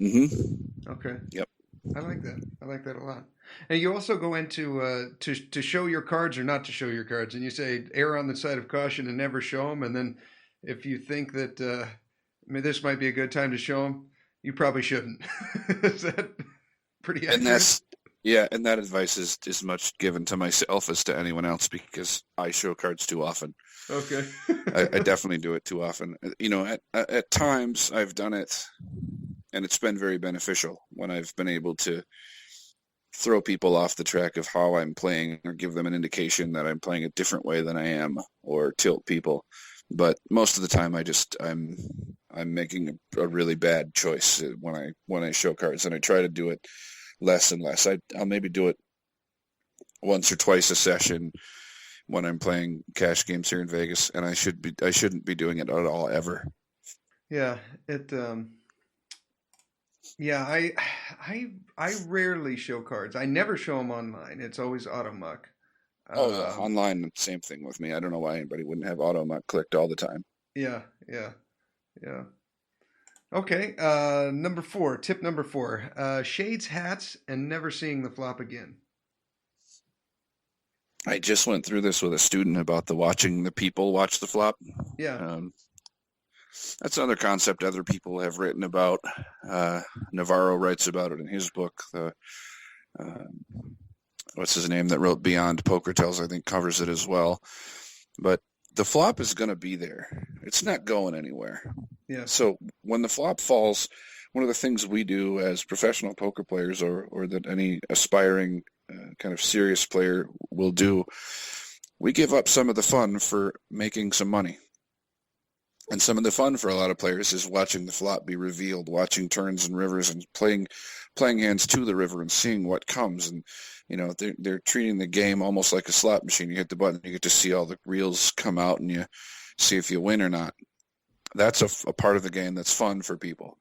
Mm-hmm. Okay. Yep. I like that. I like that a lot. And you also go into to show your cards or not to show your cards, and you say err on the side of caution and never show them. And then if you think that this might be a good time to show them, you probably shouldn't. Is that pretty accurate? And that advice is as much given to myself as to anyone else because I show cards too often. Okay. I definitely do it too often. At times I've done it, and it's been very beneficial when I've been able to throw people off the track of how I'm playing or give them an indication that I'm playing a different way than I am or tilt people. But most of the time I'm making a really bad choice when I show cards, and I try to do it less and less. I'll maybe do it once or twice a session when I'm playing cash games here in Vegas, and I shouldn't be doing it at all ever. Yeah, I rarely show cards. I never show them online. It's always auto muck. Online, same thing with me. I don't know why anybody wouldn't have auto muck clicked all the time. Yeah. Okay, tip number 4, shades hats and never seeing the flop again. I just went through this with a student about watching the people watch the flop. Yeah. That's another concept other people have written about. Navarro writes about it in his book. What's his name that wrote Beyond Poker Tells, I think, covers it as well. But the flop is going to be there. It's not going anywhere. Yeah. So when the flop falls, one of the things we do as professional poker players or that any aspiring kind of serious player will do, we give up some of the fun for making some money. And some of the fun for a lot of players is watching the flop be revealed, watching turns and rivers and playing hands to the river and seeing what comes. And, they're treating the game almost like a slot machine. You hit the button, you get to see all the reels come out and you see if you win or not. That's a part of the game that's fun for people.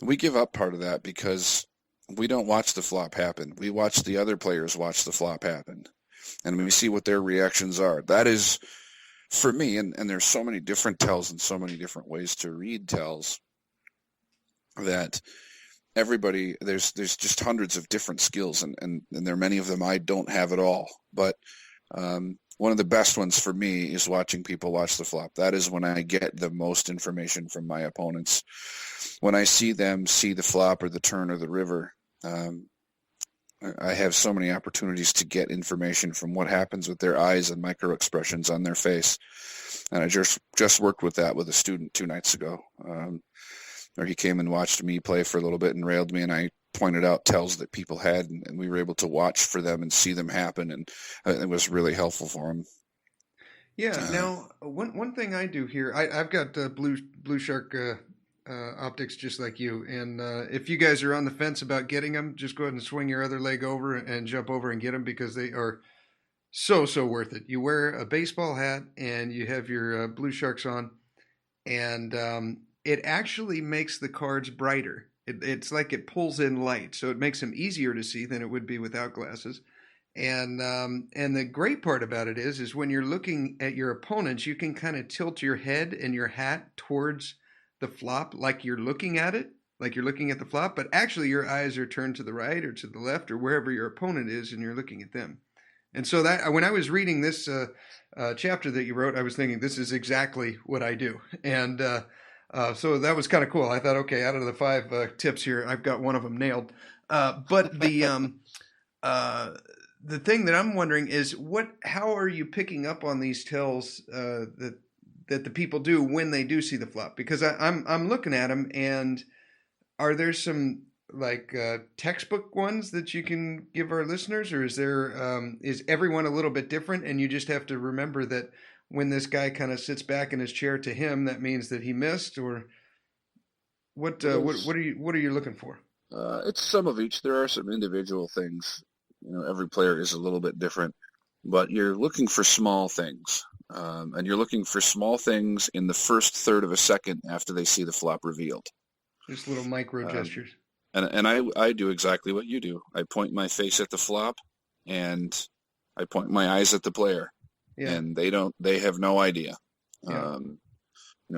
We give up part of that because we don't watch the flop happen. We watch the other players watch the flop happen. And we see what their reactions are. That is, for me, and there's so many different tells and so many different ways to read tells that everybody, there's just hundreds of different skills, and there are many of them I don't have at all. But one of the best ones for me is watching people watch the flop. That is when I get the most information from my opponents. When I see them see the flop or the turn or the river, I have so many opportunities to get information from what happens with their eyes and micro expressions on their face. And I just worked with that with a student 2 nights ago, where he came and watched me play for a little bit and railed me, and I pointed out tells that people had, and we were able to watch for them and see them happen, and it was really helpful for him. Yeah. Now, one thing I do here, I've got Blue Shark optics just like you, and if you guys are on the fence about getting them, just go ahead and swing your other leg over and jump over and get them because they are so worth it. You wear a baseball hat and you have your Blue Sharks on, and it actually makes the cards brighter. It's like it pulls in light, so it makes them easier to see than it would be without glasses. And the great part about it is when you're looking at your opponents, you can kind of tilt your head and your hat towards the flop like you're looking at it, like you're looking at the flop, but actually your eyes are turned to the right or to the left or wherever your opponent is, and you're looking at them. And so that when I was reading this chapter that you wrote, I was thinking this is exactly what I do. And so that was kind of cool. I thought, okay, out of the 5 tips here, I've got one of them nailed. But the thing that I'm wondering is how are you picking up on these tells that the people do when they do see the flop? Because I'm looking at them, and are there some like textbook ones that you can give our listeners, or is everyone a little bit different, and you just have to remember that when this guy kind of sits back in his chair to him, that means that he missed, or what are you looking for? It's some of each. There are some individual things. Every player is a little bit different, but you're looking for small things. And you're looking for small things in the first third of a second after they see the flop revealed. Just little micro gestures. And I do exactly what you do. I point my face at the flop, and I point my eyes at the player, and they have no idea. Yeah.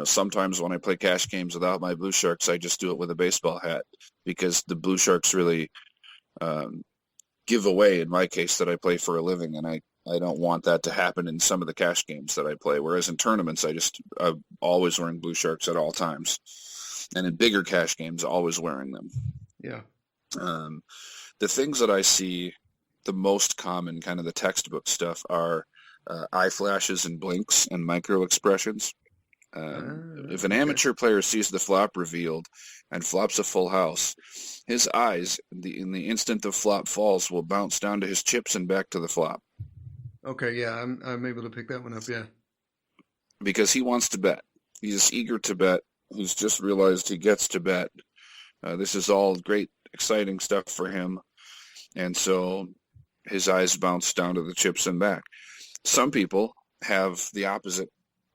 Sometimes when I play cash games without my Blue Sharks, I just do it with a baseball hat, because the Blue Sharks really give away, in my case, that I play for a living, and I don't want that to happen in some of the cash games that I play. Whereas in tournaments, I'm always wearing Blue Sharks at all times, and in bigger cash games, always wearing them. Yeah. The things that I see the most common, kind of the textbook stuff, are eye flashes and blinks and micro expressions. If an amateur player sees the flop revealed and flops a full house, his eyes, in the instant the flop falls, will bounce down to his chips and back to the flop. Okay, yeah, I'm able to pick that one up, yeah. Because he wants to bet. He's eager to bet. He's just realized he gets to bet. This is all great, exciting stuff for him. And so his eyes bounce down to the chips and back. Some people have the opposite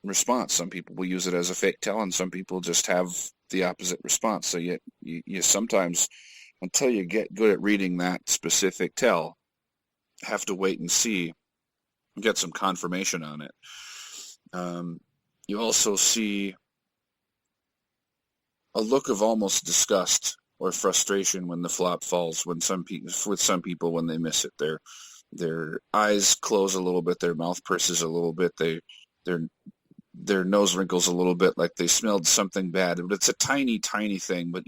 response. Some people will use it as a fake tell, and some people just have the opposite response. So you sometimes, until you get good at reading that specific tell, have to wait and see, get some confirmation on it. You also see a look of almost disgust or frustration when the flop falls. With some people, when they miss it, their eyes close a little bit, their mouth purses a little bit, their nose wrinkles a little bit, like they smelled something bad. But it's a tiny, tiny thing. But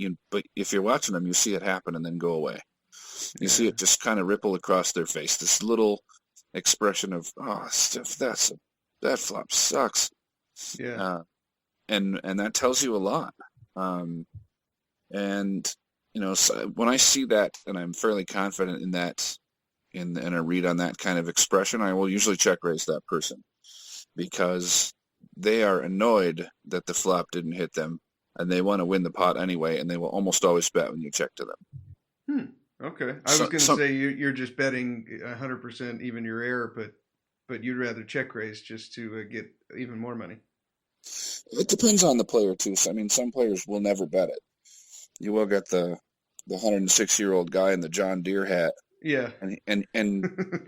if you're watching them, you see it happen and then go away. You see it just kind of ripple across their face. This little expression of, oh, that flop sucks. Yeah. And that tells you a lot. So when I see that, and I'm fairly confident in that, in a read on that kind of expression, I will usually check raise that person, because they are annoyed that the flop didn't hit them, and they want to win the pot anyway, and they will almost always bet when you check to them. Okay. I was going to say you're just betting 100% even your error, but you'd rather check raise just to get even more money. It depends on the player too. So, I mean, some players will never bet it. You will get the 106-year-old guy in the John Deere hat. Yeah. And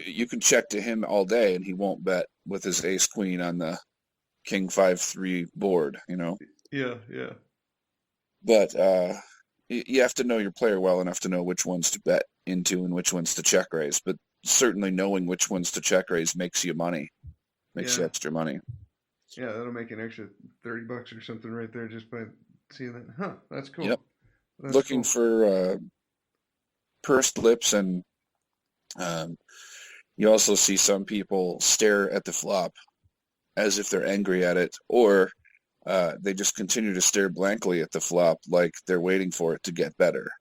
you can check to him all day, and he won't bet with his ace queen on the king 5-3 board. Yeah. But you have to know your player well enough to know which ones to bet into and which ones to check raise. But certainly knowing which ones to check raise makes you money, makes you extra money. Yeah, that'll make an extra $30 or something right there just by seeing that. Huh, that's cool. Yep. That's Looking cool. for pursed lips, and you also see some people stare at the flop as if they're angry at it, or they just continue to stare blankly at the flop like they're waiting for it to get better.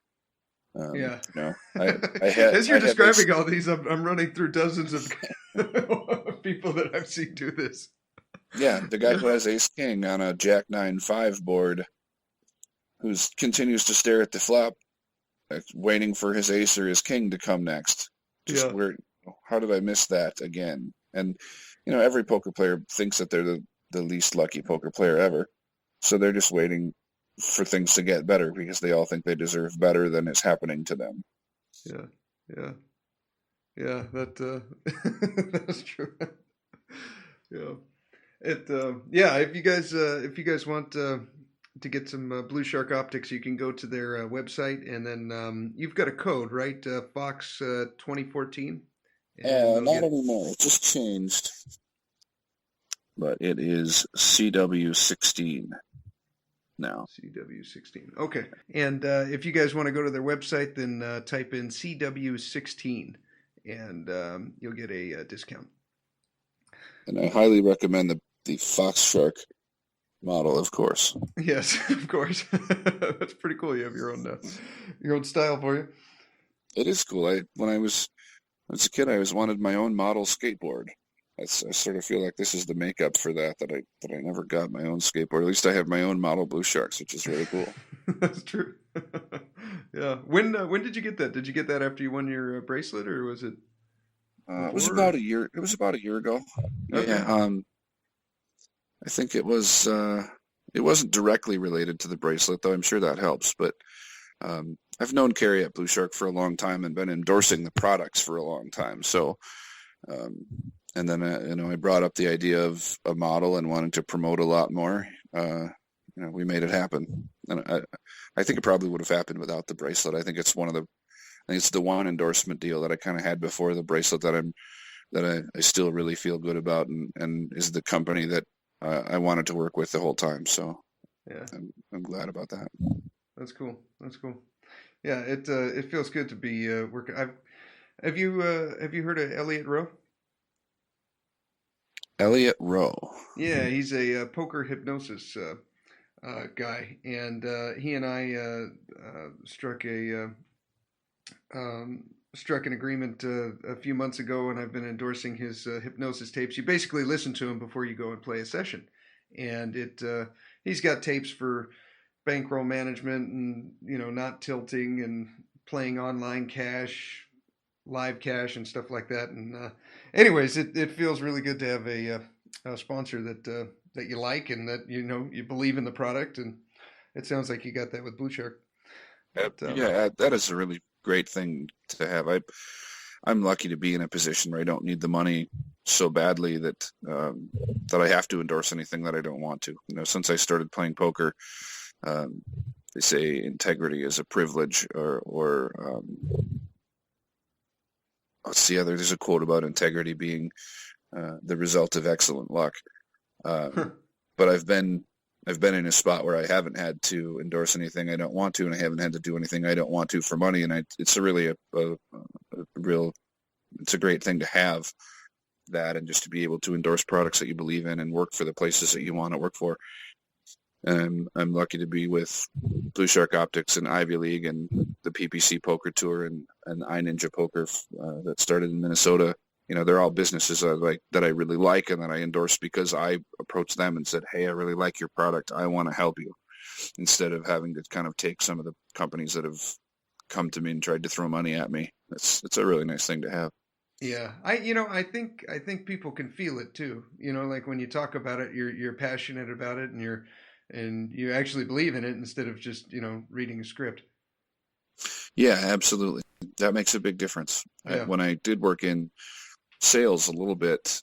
Yeah. As you're describing all these, I'm running through dozens of people that I've seen do this. Yeah, the guy who has ace king on a jack 9-5 board, who continues to stare at the flop, waiting for his ace or his king to come next. How did I miss that again? And every poker player thinks that they're the least lucky poker player ever, so they're just waiting for things to get better because they all think they deserve better than is happening to them. Yeah. That's true. Yeah. If you guys want to get some Blue Shark optics, you can go to their website, and then you've got a code, right? Fox 2014. Not anymore. It just changed, but it is CW16 now. CW16. Okay. And if you guys want to go to their website, then type in CW16, and you'll get a discount. And I highly recommend the Fox Shark model, of course. Yes, of course. That's pretty cool. You have your own style for you. It is cool. When I was a kid, I wanted my own model skateboard. I sort of feel like this is the makeup for that I never got my own skateboard. At least I have my own model Blue Sharks, which is really cool. That's true. Yeah. When did you get that? Did you get that after you won your bracelet, or was it? It was about a year. It was about a year ago. Okay. Yeah. I think it wasn't directly related to the bracelet, though I'm sure that helps. But I've known Carrie at Blue Shark for a long time and been endorsing the products for a long time. So, and then I brought up the idea of a model and wanting to promote a lot more. We made it happen, and I think it probably would have happened without the bracelet. I think it's the one endorsement deal that I kind of had before the bracelet that I still really feel good about, and is the company that I wanted to work with the whole time. So yeah, I'm glad about that. That's cool. Yeah, it feels good to be working. Have you heard of Elliot Rowe? Elliot Rowe. Yeah, he's a poker hypnosis guy, and he and I struck an agreement a few months ago, and I've been endorsing his hypnosis tapes. You basically listen to him before you go and play a session, and he's got tapes for bankroll management and not tilting and playing online cash, live cash, and stuff like that. And anyways, it feels really good to have a sponsor that you like and that you believe in the product, and it sounds like you got that with Blue Shark. But, that is a really great thing to have. I'm lucky to be in a position where I don't need the money so badly that I have to endorse anything that I don't want to. Since I started playing poker, they say integrity is a privilege, or there's a quote about integrity being the result of excellent luck. But I've been in a spot where I haven't had to endorse anything I don't want to, and I haven't had to do anything I don't want to for money. And it's really it's a great thing to have that, and just to be able to endorse products that you believe in and work for the places that you want to work for. And I'm lucky to be with Blue Shark Optics and Ivy League and the PPC Poker Tour and iNinja Poker that started in Minnesota. They're all businesses that I really like and that I endorse because I approached them and said, hey, I really like your product. I want to help you, instead of having to kind of take some of the companies that have come to me and tried to throw money at me. It's a really nice thing to have. Yeah, I think people can feel it too. Like when you talk about it, you're passionate about it, and you actually believe in it instead of just reading a script. Yeah, absolutely. That makes a big difference. Yeah. When I did work in sales a little bit,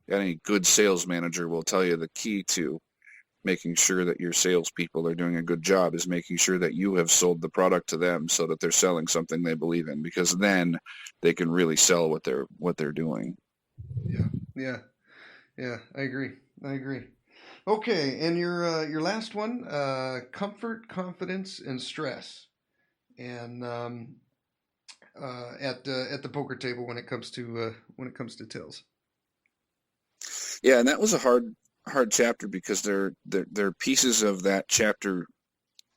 any good sales manager will tell you the key to making sure that your salespeople are doing a good job is making sure that you have sold the product to them so that they're selling something they believe in, because then they can really sell what they're doing. Yeah. I agree. Okay, and your last one, comfort, confidence, and stress, and at the poker table when it comes to tills. Yeah, and that was a hard chapter because there are pieces of that chapter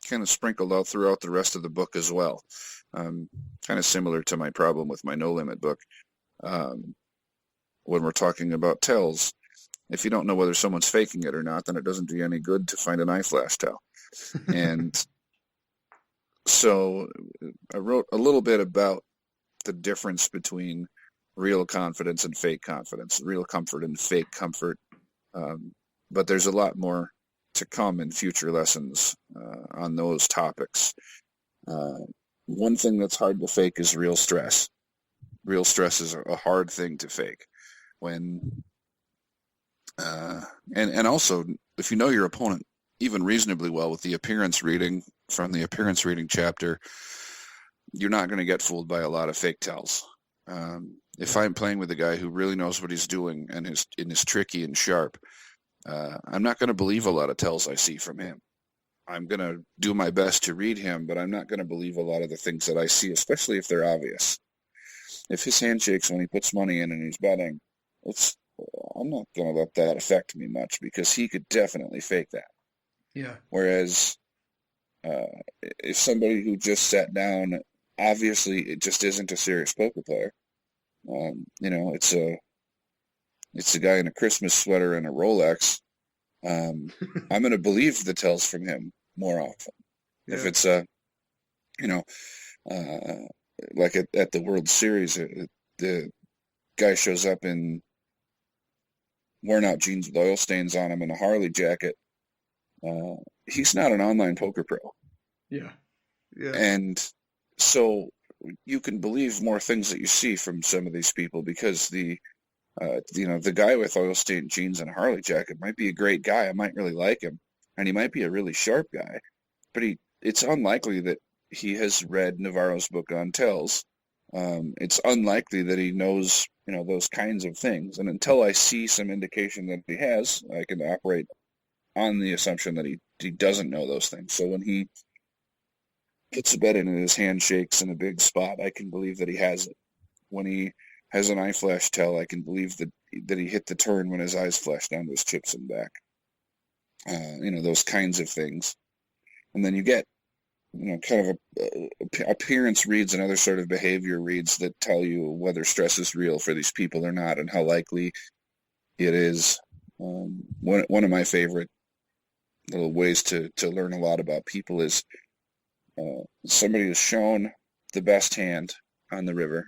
kind of sprinkled out throughout the rest of the book as well. Kind of similar to my problem with my No Limit book. When we're talking about tells, if you don't know whether someone's faking it or not, then it doesn't do you any good to find an eye-flash tell. And so I wrote a little bit about the difference between real confidence and fake confidence, real comfort and fake comfort. But there's a lot more to come in future lessons on those topics. One thing that's hard to fake is real stress. Real stress is a hard thing to fake. And also, if you know your opponent even reasonably well with the appearance reading from the appearance reading chapter, you're not going to get fooled by a lot of fake tells. If I'm playing with a guy who really knows what he's doing and is tricky and sharp, I'm not going to believe a lot of tells I see from him. I'm going to do my best to read him, but I'm not going to believe a lot of the things that I see, especially if they're obvious. If his hand shakes when he puts money in and he's betting, I'm not going to let that affect me much because he could definitely fake that. Yeah. Whereas if somebody who just sat down, obviously it just isn't a serious poker player. It's a guy in a Christmas sweater and a Rolex. I'm going to believe the tells from him more often. Yeah. If it's like at the World Series, the guy shows up in worn out jeans with oil stains on him and a Harley jacket, he's not an online poker pro. Yeah. Yeah. And so you can believe more things that you see from some of these people, because the guy with oil stained jeans and a Harley jacket might be a great guy. I might really like him, and he might be a really sharp guy, but it's unlikely that he has read Navarro's book on tells. It's unlikely that he knows, those kinds of things. And until I see some indication that he has, I can operate on the assumption that he doesn't know those things. So when he puts a bet in and his hand shakes in a big spot, I can believe that he has it. When he has an eye flash tell, I can believe that he hit the turn when his eyes flashed down to his chips and back. Those kinds of things. And then you get, kind of appearance reads and other sort of behavior reads that tell you whether stress is real for these people or not, and how likely it is. One of my favorite little ways to learn a lot about people is somebody is shown the best hand on the river,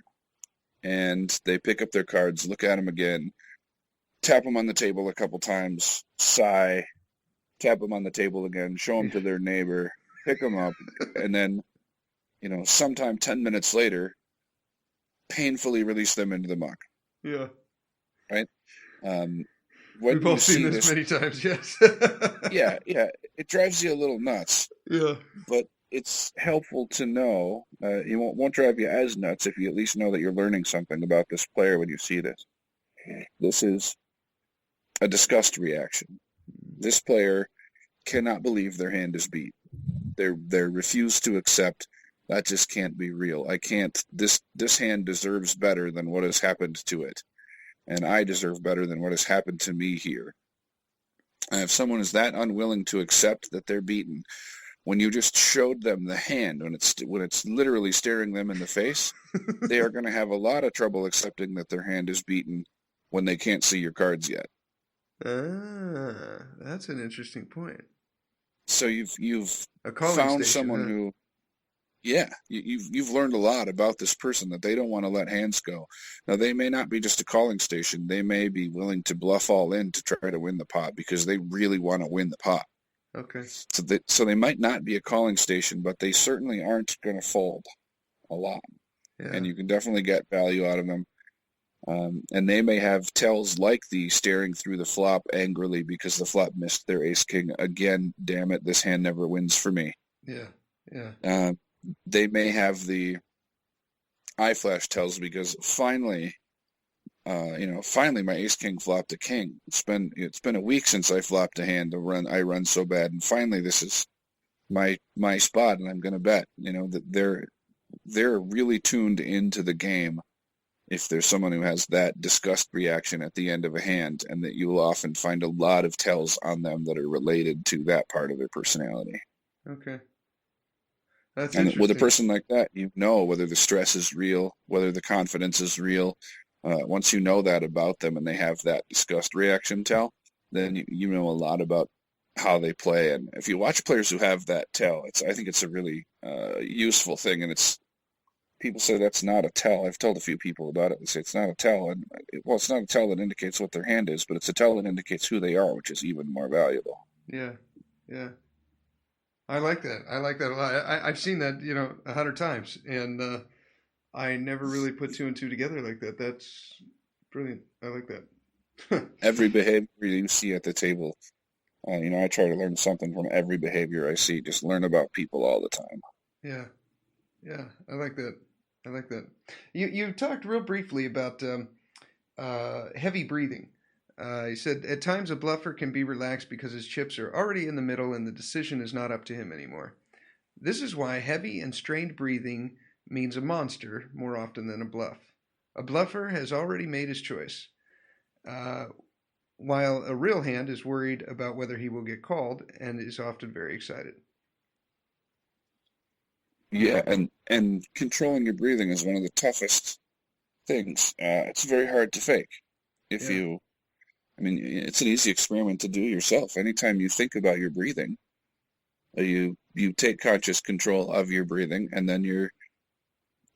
and they pick up their cards, look at them again, tap them on the table a couple times, sigh, tap them on the table again, show them to their neighbor, pick them up, and then, sometime 10 minutes later, painfully release them into the muck. Yeah. Right? We've all seen this many times, yes. Yeah. It drives you a little nuts. Yeah. But it's helpful to know. It won't drive you as nuts if you at least know that you're learning something about this player when you see this. This is a disgust reaction. This player cannot believe their hand is beat. They refuse to accept that just can't be real. I can't. This hand deserves better than what has happened to it, and I deserve better than what has happened to me here. And if someone is that unwilling to accept that they're beaten, when you just showed them the hand, when it's literally staring them in the face, they are going to have a lot of trouble accepting that their hand is beaten when they can't see your cards yet. That's an interesting point. So you've found someone who, you've learned a lot about this person that they don't want to let hands go. Now, they may not be just a calling station. They may be willing to bluff all in to try to win the pot because they really want to win the pot. Okay. So they might not be a calling station, but they certainly aren't going to fold a lot. Yeah. And you can definitely get value out of them. And they may have tells like the staring through the flop angrily because the flop missed their ace-king. Again, damn it, this hand never wins for me. Yeah. They may have the eye flash tells because finally my ace-king flopped a king. It's been a week since I flopped a hand. I run so bad, and finally this is my spot, and I'm going to bet. That they're really tuned into the game. If there's someone who has that disgust reaction at the end of a hand, and that you will often find a lot of tells on them that are related to that part of their personality. Okay. That's and interesting. With a person like that, whether the stress is real, whether the confidence is real. Once you know that about them and they have that disgust reaction tell, then you know a lot about how they play. And if you watch players who have that tell, I think it's a really useful thing, and people say that's not a tell. I've told a few people about it. They say it's not a tell. And it's not a tell that indicates what their hand is, but it's a tell that indicates who they are, which is even more valuable. Yeah. Yeah. I like that. I like that a lot. I've seen that, 100 times, and I never really put two and two together like that. That's brilliant. I like that. Every behavior you see at the table, I try to learn something from every behavior I see. Just learn about people all the time. Yeah. Yeah. I like that. You talked real briefly about heavy breathing. He said, at times a bluffer can be relaxed because his chips are already in the middle and the decision is not up to him anymore. This is why heavy and strained breathing means a monster more often than a bluff. A bluffer has already made his choice, while a real hand is worried about whether he will get called and is often very excited. Yeah, and controlling your breathing is one of the toughest things. It's very hard to fake. It's an easy experiment to do yourself. Anytime you think about your breathing, you take conscious control of your breathing, and then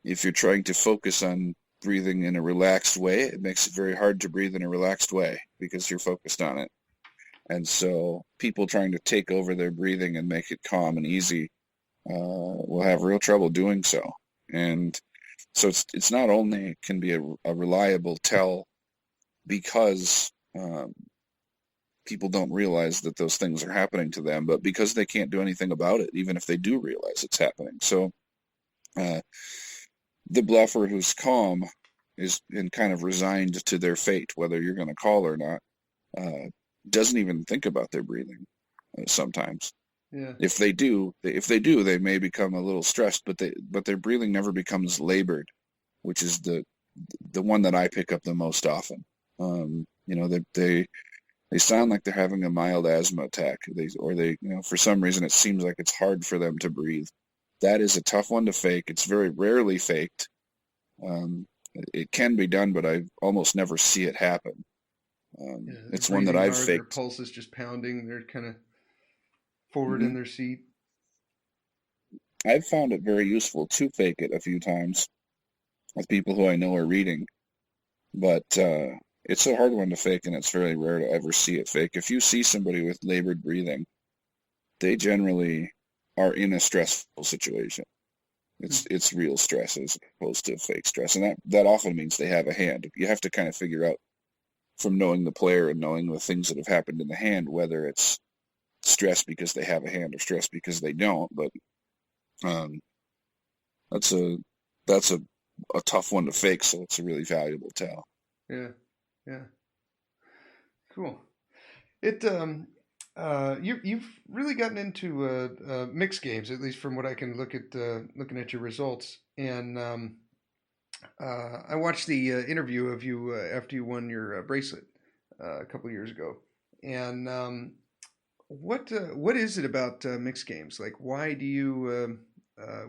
if you're trying to focus on breathing in a relaxed way, it makes it very hard to breathe in a relaxed way because you're focused on it. And so people trying to take over their breathing and make it calm and easy will have real trouble doing so. And so it's not only can be a reliable tell because people don't realize that those things are happening to them, but because they can't do anything about it, even if they do realize it's happening. So the bluffer who's calm is and kind of resigned to their fate, whether you're going to call or not, doesn't even think about their breathing sometimes. Yeah. If they do, they may become a little stressed, but their breathing never becomes labored, which is the one that I pick up the most often. They sound like they're having a mild asthma attack. For some reason it seems like it's hard for them to breathe. That is a tough one to fake. It's very rarely faked. It can be done, but I almost never see it happen. It's one that I've faked. Their pulse is just pounding. They're kind of forward in their seat. I've found it very useful to fake it a few times with people who I know are reading, but it's a hard one to fake, and it's very rare to ever see it fake. If you see somebody with labored breathing, they generally are in a stressful situation. It's real stress as opposed to fake stress, and that often means they have a hand. You have to kind of figure out from knowing the player and knowing the things that have happened in the hand whether it's stress because they have a hand or stress because they don't. But that's a tough one to fake, so it's a really valuable tell. Yeah. Cool. You've really gotten into mixed games, at least from what I can look at looking at your results. And I watched the interview of you after you won your bracelet a couple of years ago. And what is it about mixed games? Like, why do you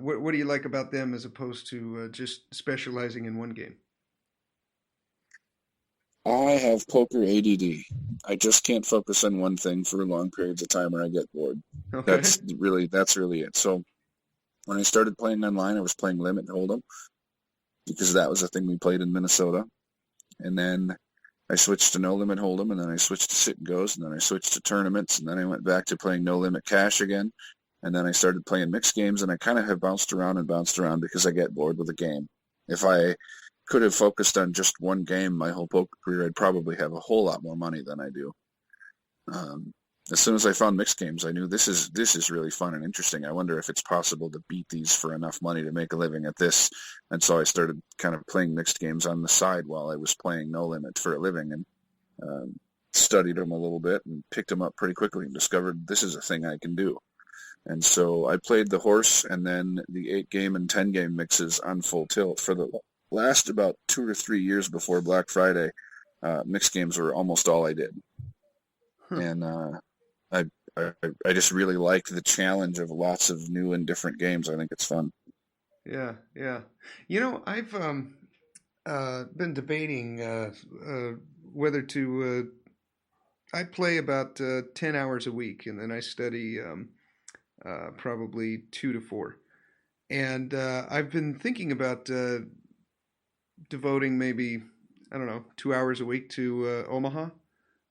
what do you like about them as opposed to just specializing in one game? I have poker ADD. I just can't focus on one thing for long periods of time or I get bored. Okay. That's really it. So when I started playing online, I was playing Limit Hold'em because that was a thing we played in Minnesota. And then I switched to No Limit Hold'em, and then I switched to Sit and Goes, and then I switched to tournaments, and then I went back to playing No Limit Cash again. And then I started playing mixed games, and I kind of have bounced around because I get bored with a game. If I could have focused on just one game my whole poker career, I'd probably have a whole lot more money than I do. As soon as I found mixed games, I knew this is really fun and interesting. I wonder if it's possible to beat these for enough money to make a living at this. And so I started kind of playing mixed games on the side while I was playing No Limit for a living, and studied them a little bit and picked them up pretty quickly and discovered this is a thing I can do. And so I played the horse and then the 8-game and 10-game mixes on full tilt for the last about 2 or 3 years before Black Friday. Mixed games were almost all I did. And I just really liked the challenge of lots of new and different games. I think it's fun. Yeah. You know, I've been debating whether to. I play about 10 hours a week, and then I study probably 2 to 4. And I've been thinking about devoting maybe, 2 hours a week to Omaha.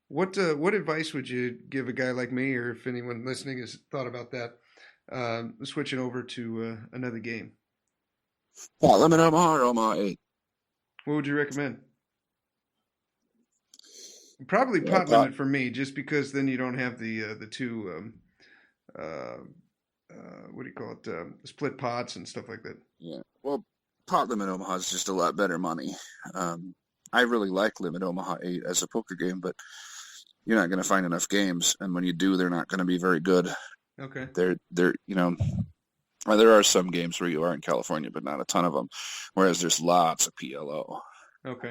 What advice would you give a guy like me, or if anyone listening has thought about that, switching over to another game? Pot Limit Omaha or Omaha 8? What would you recommend? Probably pot limit for me, just because then you don't have the two what do you call it? Split pots and stuff like that. Yeah. Well, Pot Limit Omaha is just a lot better money. I really like Limit Omaha 8 as a poker game, but you're not going to find enough games, and when you do, they're not going to be very good. Okay. Well, there are some games where you are in California, but not a ton of them, whereas there's lots of PLO. Okay.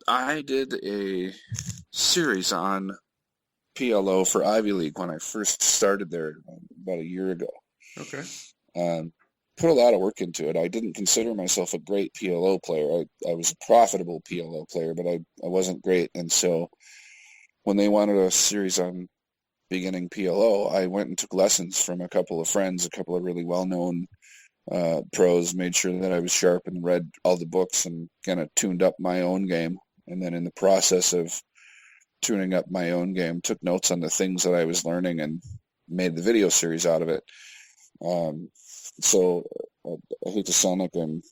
I did a series on PLO for Ivy League when I first started there about a year ago. Okay. Put a lot of work into it. I didn't consider myself a great PLO player. I was a profitable PLO player, but I wasn't great. And so when they wanted a series on beginning PLO, I went and took lessons from a couple of friends, a couple of really well-known pros, made sure that I was sharp and read all the books and kind of tuned up my own game. And then in the process of tuning up my own game, took notes on the things that I was learning and made the video series out of it. So I hate to sound like I'm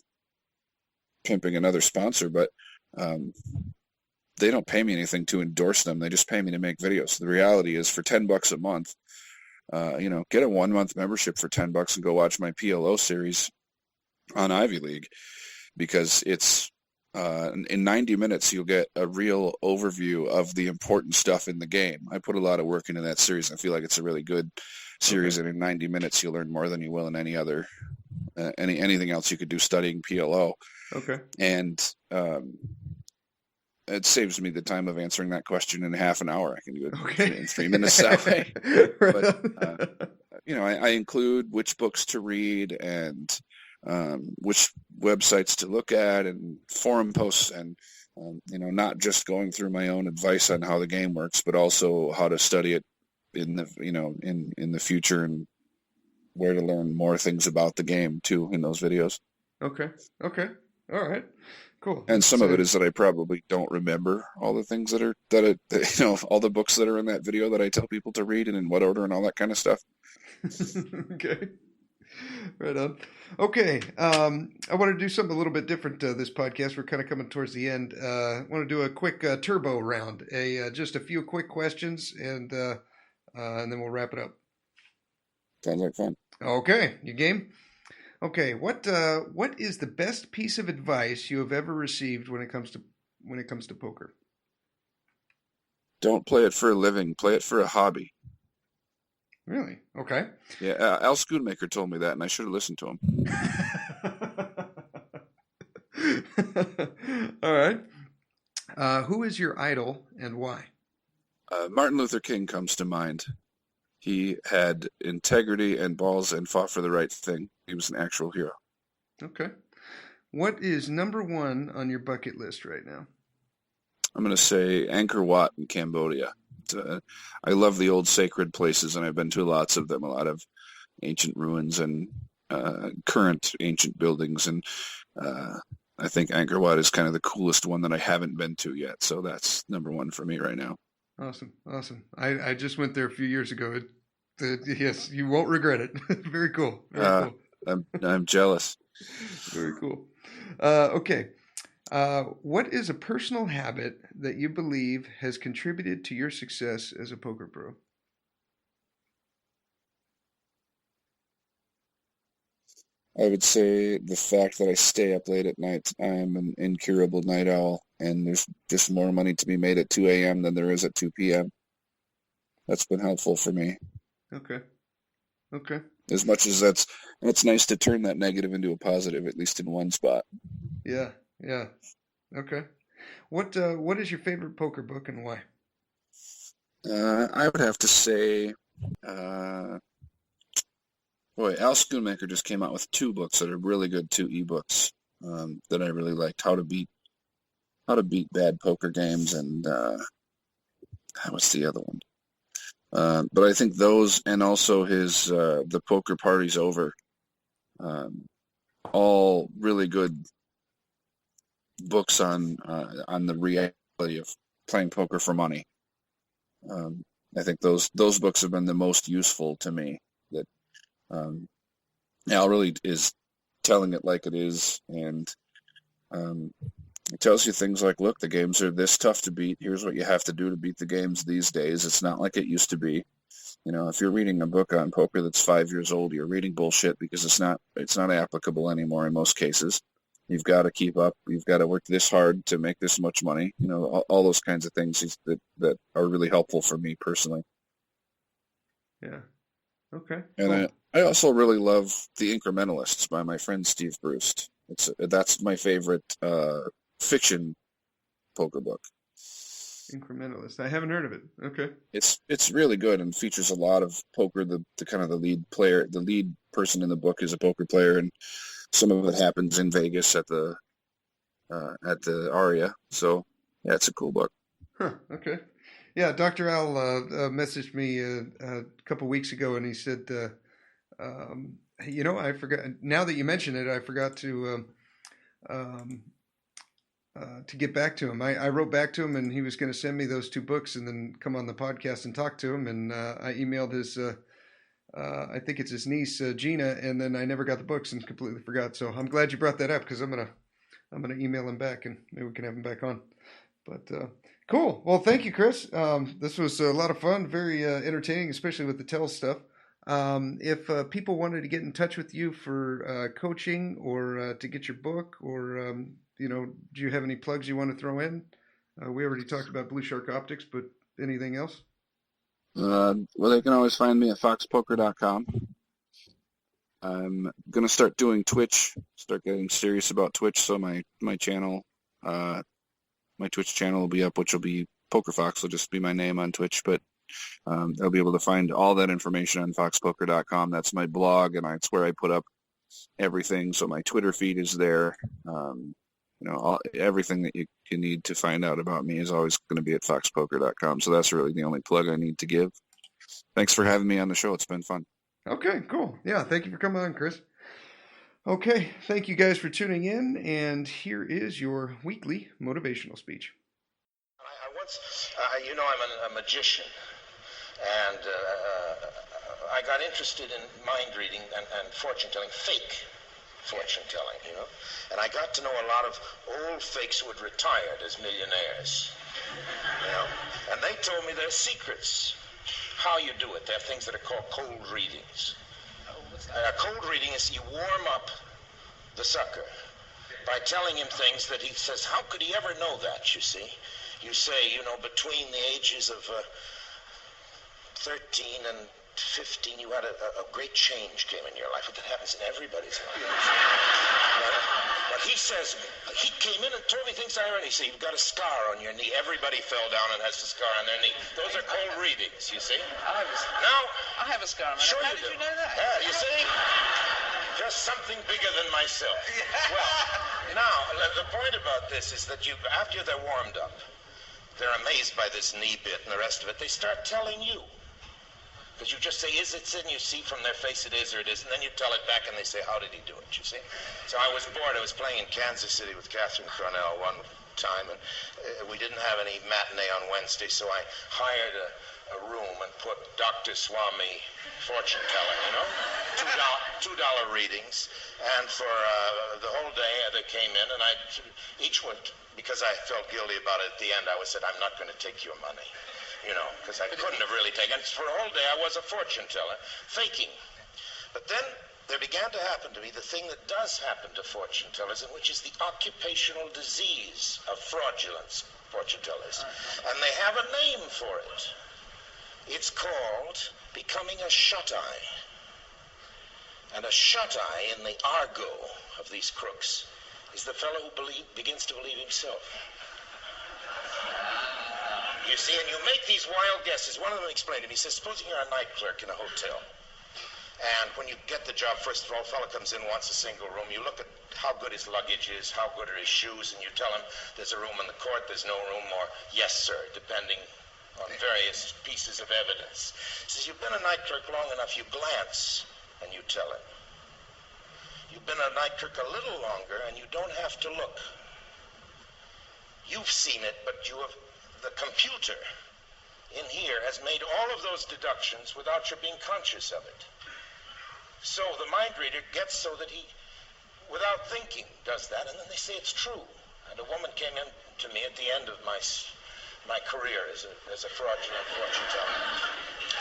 pimping another sponsor, but they don't pay me anything to endorse them. They just pay me to make videos. The reality is, for $10 a month, get a 1-month membership for $10 and go watch my PLO series on Ivy League, because it's in 90 minutes you'll get a real overview of the important stuff in the game. I put a lot of work into that series. I feel like it's a really good series, and in 90 minutes you'll learn more than you will in any other anything else you could do studying PLO. Okay. And it saves me the time of answering that question in half an hour. I can do it in 3 minutes that way. But, I include which books to read and which websites to look at and forum posts, and, not just going through my own advice on how the game works, but also how to study it in the, in the future, and where to learn more things about the game too in those videos. Okay. All right. Cool. And some of it is that I probably don't remember all the things that all the books that are in that video that I tell people to read and in what order and all that kind of stuff. Okay. Right on. Okay. I want to do something a little bit different this podcast. We're kind of coming towards the end. I want to do a quick turbo round, just a few quick questions, and then we'll wrap it up. Sounds like fun. Okay. You game? Okay, what is the best piece of advice you have ever received when it comes to poker? Don't play it for a living. Play it for a hobby. Really? Okay. Yeah, Al Schoonmaker told me that, and I should have listened to him. All right. Who is your idol and why? Martin Luther King comes to mind. He had integrity and balls and fought for the right thing. He was an actual hero. Okay. What is number one on your bucket list right now? I'm going to say Angkor Wat in Cambodia. I love the old sacred places, and I've been to lots of them, a lot of ancient ruins and current ancient buildings. And I think Angkor Wat is kind of the coolest one that I haven't been to yet. So that's number one for me right now. Awesome. I just went there a few years ago. Yes, you won't regret it. Very cool. Very cool. I'm jealous. Very cool. Okay. What is a personal habit that you believe has contributed to your success as a poker pro? I would say the fact that I stay up late at night. I'm an incurable night owl, and there's just more money to be made at 2 a.m. than there is at 2 p.m. That's been helpful for me. Okay. As much as it's nice to turn that negative into a positive, at least in one spot. Yeah. Okay. What is your favorite poker book and why? I would have to say, Al Schoonmaker just came out with 2 books that are really good, 2 ebooks that I really liked. How to beat bad poker games, and what's the other one? But I think those, and also his The Poker Party's Over, all really good books on the reality of playing poker for money. I think those books have been the most useful to me. That Al really is telling it like it is, and it tells you things like, look, the games are this tough to beat. Here's what you have to do to beat the games these days. It's not like it used to be. If you're reading a book on poker that's 5 years old, you're reading bullshit, because it's not applicable anymore in most cases. You've got to keep up. You've got to work this hard to make this much money. All those kinds of things that are really helpful for me personally. Yeah. Okay. And cool. I also really love The Incrementalists by my friend Steve Bruce. That's my favorite fiction poker book. Incrementalist. I haven't heard of it. Okay. It's really good and features a lot of poker. The kind of the lead person in the book is a poker player, and some of it happens in Vegas at the Aria. So yeah, it's a cool book. Huh. Okay. Yeah, Dr. Al messaged me a couple weeks ago, and he said You know, I forgot. Now that you mention it, I forgot to get back to him. I wrote back to him, and he was going to send me those 2 books, and then come on the podcast and talk to him. And I emailed his, I think it's his niece Gina, and then I never got the books and completely forgot. So I'm glad you brought that up, because I'm gonna email him back, and maybe we can have him back on. But cool. Well, thank you, Chris. This was a lot of fun, very entertaining, especially with the tell stuff. If people wanted to get in touch with you for coaching, or to get your book, or do you have any plugs you want to throw in? We already talked about Blue Shark Optics, but anything else? Well, they can always find me at foxpoker.com. I'm gonna start doing Twitch. Start getting serious about Twitch. So my channel, my Twitch channel will be up, which will be PokerFox. Will just be my name on Twitch, but they'll be able to find all that information on foxpoker.com. That's my blog, and that's where I put up everything. So my Twitter feed is there. Everything that you need to find out about me is always going to be at foxpoker.com. So that's really the only plug I need to give. Thanks for having me on the show. It's been fun. Okay, cool. Yeah, thank you for coming on, Chris. Okay, thank you guys for tuning in, and here is your weekly motivational speech. I'm a magician, and I got interested in mind reading and fortune telling, fake fortune telling, and I got to know a lot of old fakes who had retired as millionaires, and they told me their secrets, how you do it. There are things that are called cold readings. A cold reading is you warm up the sucker by telling him things that he says, how could he ever know that, you see? You say, between the ages of 13 and 15, you had a great change came in your life. But that happens in everybody's life. But he says, he came in and told me things I already see. You've got a scar on your knee. Everybody fell down and has a scar on their knee. Those are cold readings, you see? I have a scar on my knee. Sure How you did do. you know that? Yeah, you see? Just something bigger than myself. Well, now, the point about this is that after they're warmed up, they're amazed by this knee bit and the rest of it. They start telling you. Because you just say, is it sin? You see from their face it is or it isn't. Then you tell it back and they say, how did he do it? You see? So I was bored. I was playing in Kansas City with Catherine Cornell one time, and we didn't have any matinee on Wednesday, so I hired a room and put Dr. Swami fortune teller, $2 readings. And for the whole day they came in, and each one, because I felt guilty about it at the end, I said, I'm not going to take your money. Because I couldn't have really taken it. For a whole day, I was a fortune teller, faking. But then there began to happen to me the thing that does happen to fortune tellers, and which is the occupational disease of fraudulent fortune tellers. And they have a name for it. It's called becoming a shut-eye. And a shut-eye in the argot of these crooks is the fellow who begins to believe himself. You see, and you make these wild guesses. One of them explained to me, he says, supposing you're a night clerk in a hotel, and when you get the job, first of all, a fellow comes in, wants a single room. You look at how good his luggage is, how good are his shoes, and you tell him there's a room in the court, there's no room, or yes, sir, depending on various pieces of evidence. He says, you've been a night clerk long enough, you glance, and you tell him. You've been a night clerk a little longer, and you don't have to look. You've seen it, but the computer in here has made all of those deductions without your being conscious of it. So the mind reader gets so that he, without thinking, does that, and then they say it's true. And a woman came in to me at the end of my career as a fraudulent fortune teller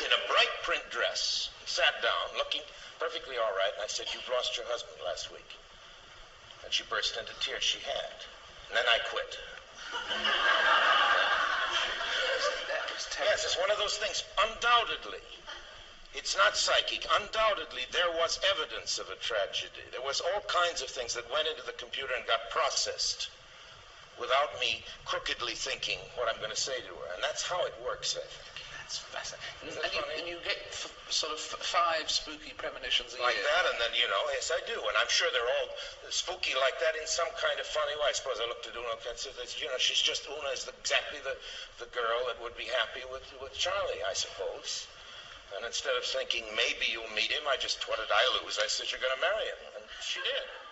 in a bright print dress, sat down, looking perfectly all right, and I said, you've lost your husband last week. And she burst into tears. She had. And then I quit. Yes, it's one of those things. Undoubtedly, it's not psychic. Undoubtedly, there was evidence of a tragedy. There was all kinds of things that went into the computer and got processed without me crookedly thinking what I'm going to say to her. And that's how it works, I think. That's fascinating. And you get sort of 5 spooky premonitions a year. Like that, and then, yes, I do. And I'm sure they're all spooky like that in some kind of funny way. I suppose I looked at Una and said, she's just, Una is exactly the girl that would be happy with Charlie, I suppose. And instead of thinking maybe you'll meet him, I just, what did I lose? I said, you're going to marry him. And she did.